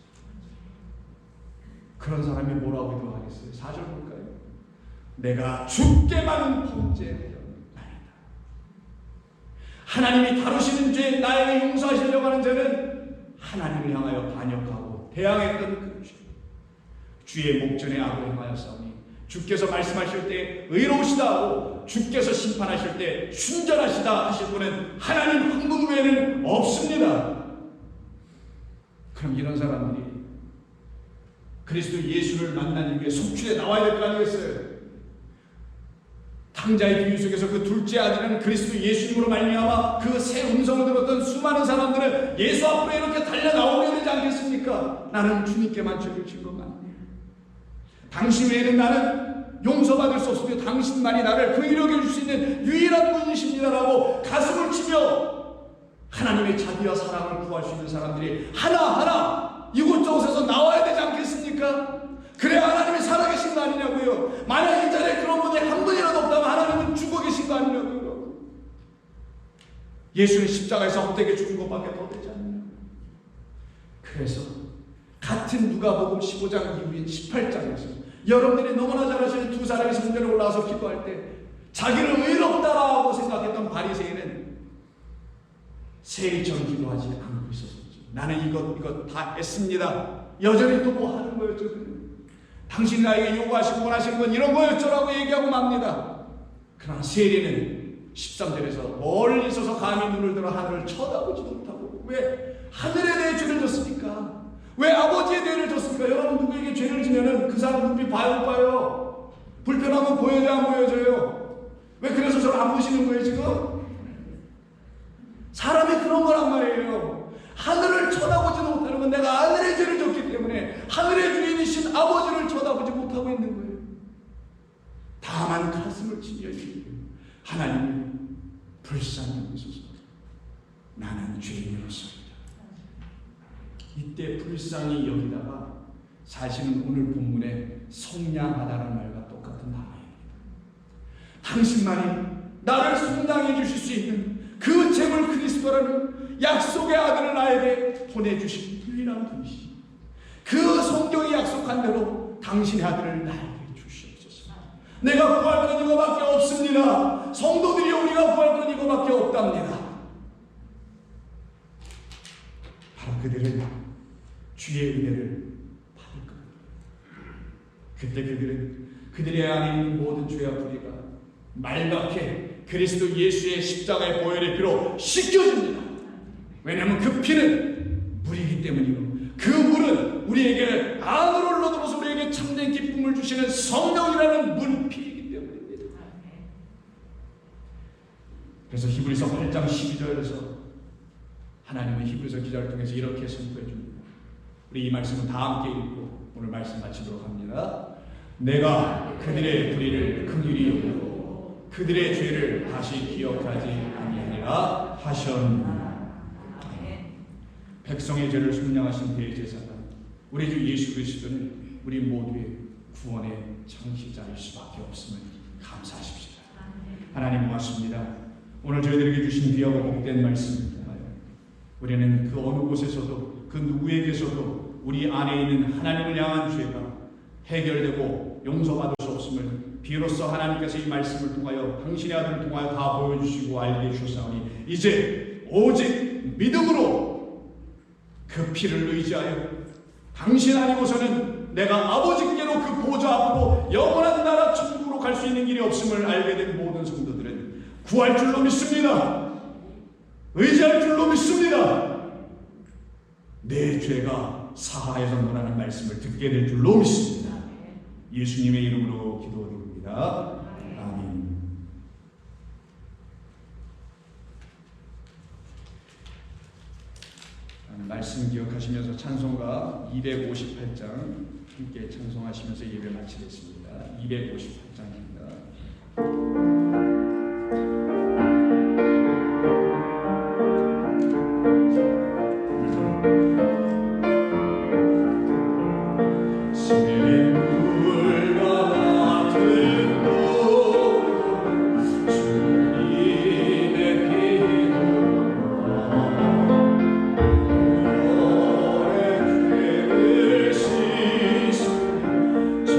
A: 그런 사람이 뭐라고 기도하겠어요? 4절 볼까요? 내가 주께 많은 범죄하였나이다. 하나님이 다루시는 죄, 나에게 용서하시려고 하는 죄는 하나님을 향하여 반역하고 대항했던 그 죄. 주의 목전에 악을 행하였사오니 주께서 말씀하실 때 의로우시다 하고 주께서 심판하실 때 순전하시다 하실 분은 하나님 한 분 외에는 없습니다. 그럼 이런 사람들이 그리스도 예수를 만나는 게 속출에 나와야 될 거 아니겠어요? 탕자의 비유 속에서 그 둘째 아들은 그리스도 예수님으로 말미암아 그 새 음성을 들었던 수많은 사람들은 예수 앞으로 이렇게 달려나오게 되지 않겠습니까? 나는 주님께만 죄를 지은 것 같네. 당신 외에는 나는 용서받을 수 없으며 당신만이 나를 긍휼하게 해줄 수 있는 유일한 분이십니다라고 가슴을 치며 하나님의 자비와 사랑을 구할 수 있는 사람들이 하나하나 이곳저곳에서 나와야 되지 않겠습니까? 그래야 하나님이 살아계신 거 아니냐고요. 만약 이 자리에 그런 분이 한 분이라도 없다면 하나님은 죽어 계신 거 아니냐고요. 예수는 십자가에서 헛되게 죽은 것밖에 더 되지 않느냐. 그래서 같은 누가복음 15장 이후인 18장에서 여러분들이 너무나 잘 아시는 두 사람이 성전에 올라와서 기도할 때 자기를 의롭다라고 생각했던 바리새인은 세리처럼 기도하지 않고 있었죠. 나는 이것 다 했습니다. 여전히 또 뭐 하는 거였죠. 당신이 나에게 요구하시고 원하시는 건 이런 거였죠라고 얘기하고 맙니다. 그러나 세리는 13절에서 멀리 있어서 감히 눈을 들어 하늘을 쳐다보지도 못하고 왜 하늘에 대해 죄를 졌습니까? 왜 아버지에 대해를 졌습니까? 여러분 누구에게 죄를 지면은 그 사람 눈빛 봐요 못 봐요? 불편하면 보여줘야 안 보여줘요? 왜 그래서 저를 안 보시는 거예요 지금? 사람이 그런 거란 말이에요. 하늘을 쳐다보지 못하는 건 내가 하늘의 죄를 졌기 때문에 하늘의 주인이신 아버지를 쳐다보지 못하고 있는 거예요. 다만 가슴을 치며 하나님 불쌍히 여기소서. 나는 죄인이로소이다. 이때 불쌍히 여기다가 사실은 오늘 본문에 속량하다라는 말과 똑같은 단어입니다. 당신만이 나를 속량해 주실 수 있는 그 재물 그리스도라는 약속의 아들을 나에게 보내주신 유일한 분이시. 그 성경이 약속한 대로 당신의 아들을 나에게 주시옵소서. 내가 구할 건 이거밖에 없습니다. 성도들이 우리가 구할 건 이거밖에 없답니다. 바로 그들은 주의 은혜를 받을 겁니다. 그때 그들은 그들의 안에 있는 모든 죄와 불의가 말갛게 그리스도 예수의 십자가의 보혈의 피로 씻겨집니다. 왜냐하면 그 피는 물이기 때문이고 그 물은 우리에게 안으로 흘러들어서 우리에게 참된 기쁨을 주시는 성령이라는 물피이기 때문입니다. 그래서 히브리서 8장 12절에서 하나님은 히브리서 기자를 통해서 이렇게 선포해 줍니다. 우리 이 말씀은 다 함께 읽고 오늘 말씀 마치도록 합니다. 내가 그들의 불의를 긍휼히 여기고 그들의 죄를 다시 기억하지 아니하리라 하셨느니라. 백성의 죄를 속량하신 대제사장 우리 주 예수 그리스도는 우리 모두의 구원의 창시자일 수밖에 없음을 감사하십시오. 하나님 고맙습니다. 오늘 저희들에게 주신 귀하고 복된 말씀을 통하여 우리는 그 어느 곳에서도 그 누구에게서도 우리 안에 있는 하나님을 향한 죄가 해결되고 용서받을 수 없음을 비로소 하나님께서 이 말씀을 통하여 당신의 아들을 통하여 다 보여주시고 알게 해주셨사오니 이제 오직 믿음으로 그 피를 의지하여 당신 아니고서는 내가 아버지께로 그 보좌 앞으로 영원한 나라 천국으로 갈 수 있는 길이 없음을 알게 된 모든 성도들은 구할 줄로 믿습니다. 의지할 줄로 믿습니다. 내 죄가 사하여졌노라는 말씀을 듣게 될 줄로 믿습니다. 예수님의 이름으로 기도드립니다. 아멘. 말씀 기억하시면서 찬송가 258장 함께 찬송하시면서 예배 마치겠습니다. 258장입니다.
B: 정하게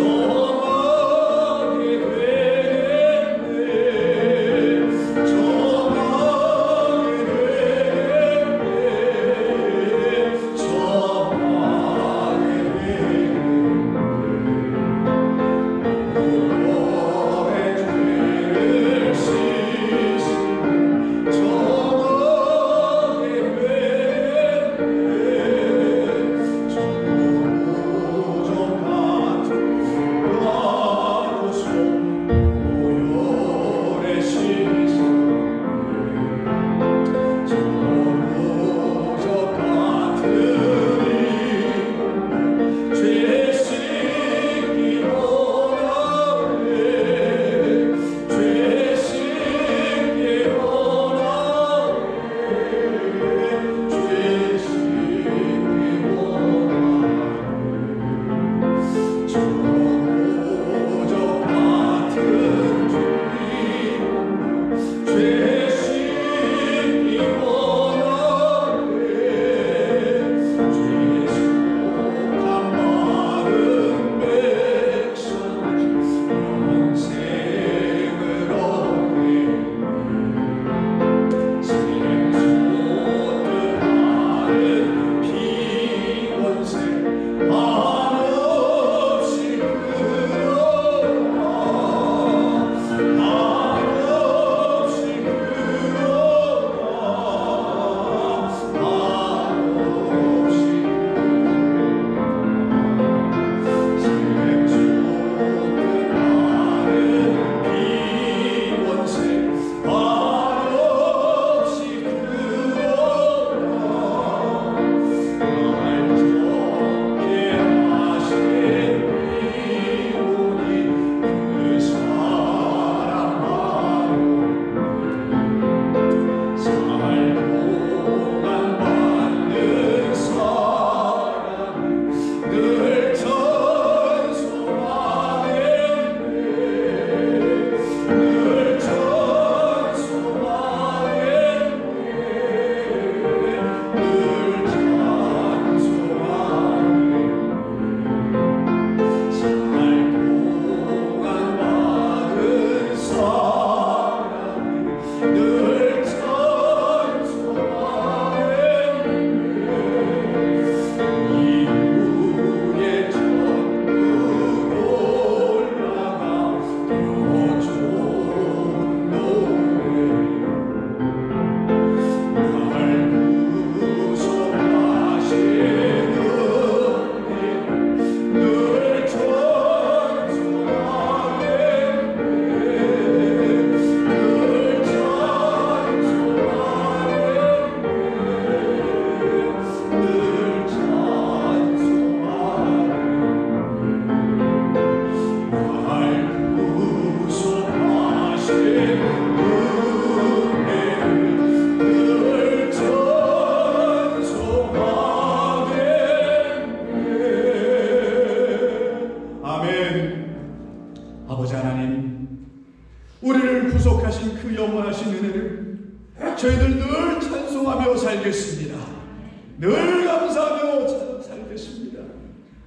A: 늘 감사하며 살겠습니다.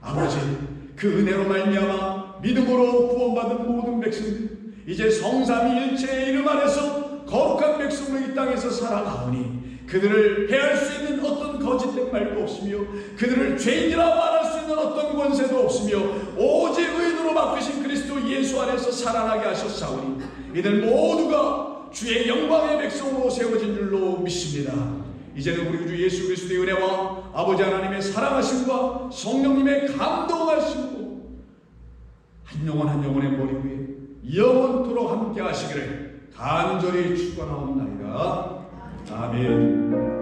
A: 아버지, 그 은혜로 말미암아 믿음으로 구원받은 모든 백성들, 이제 성삼위일체의 이름 안에서 거룩한 백성으로 이 땅에서 살아가오니 그들을 해할 수 있는 어떤 거짓된 말도 없으며 그들을 죄인이라 말할 수 있는 어떤 권세도 없으며 오직 의인으로 바꾸신 그리스도 예수 안에서 살아나게 하셨사오니 이들 모두가 주의 영광의 백성으로 세워진 줄로 믿습니다. 이제는 우리 주 예수 그리스도의 은혜와 아버지 하나님의 사랑하심과 성령님의 감동하심으로 한 영혼 한 영혼의 머리 위에 영원토록 함께 하시기를 간절히 축원하옵나이다. 아멘.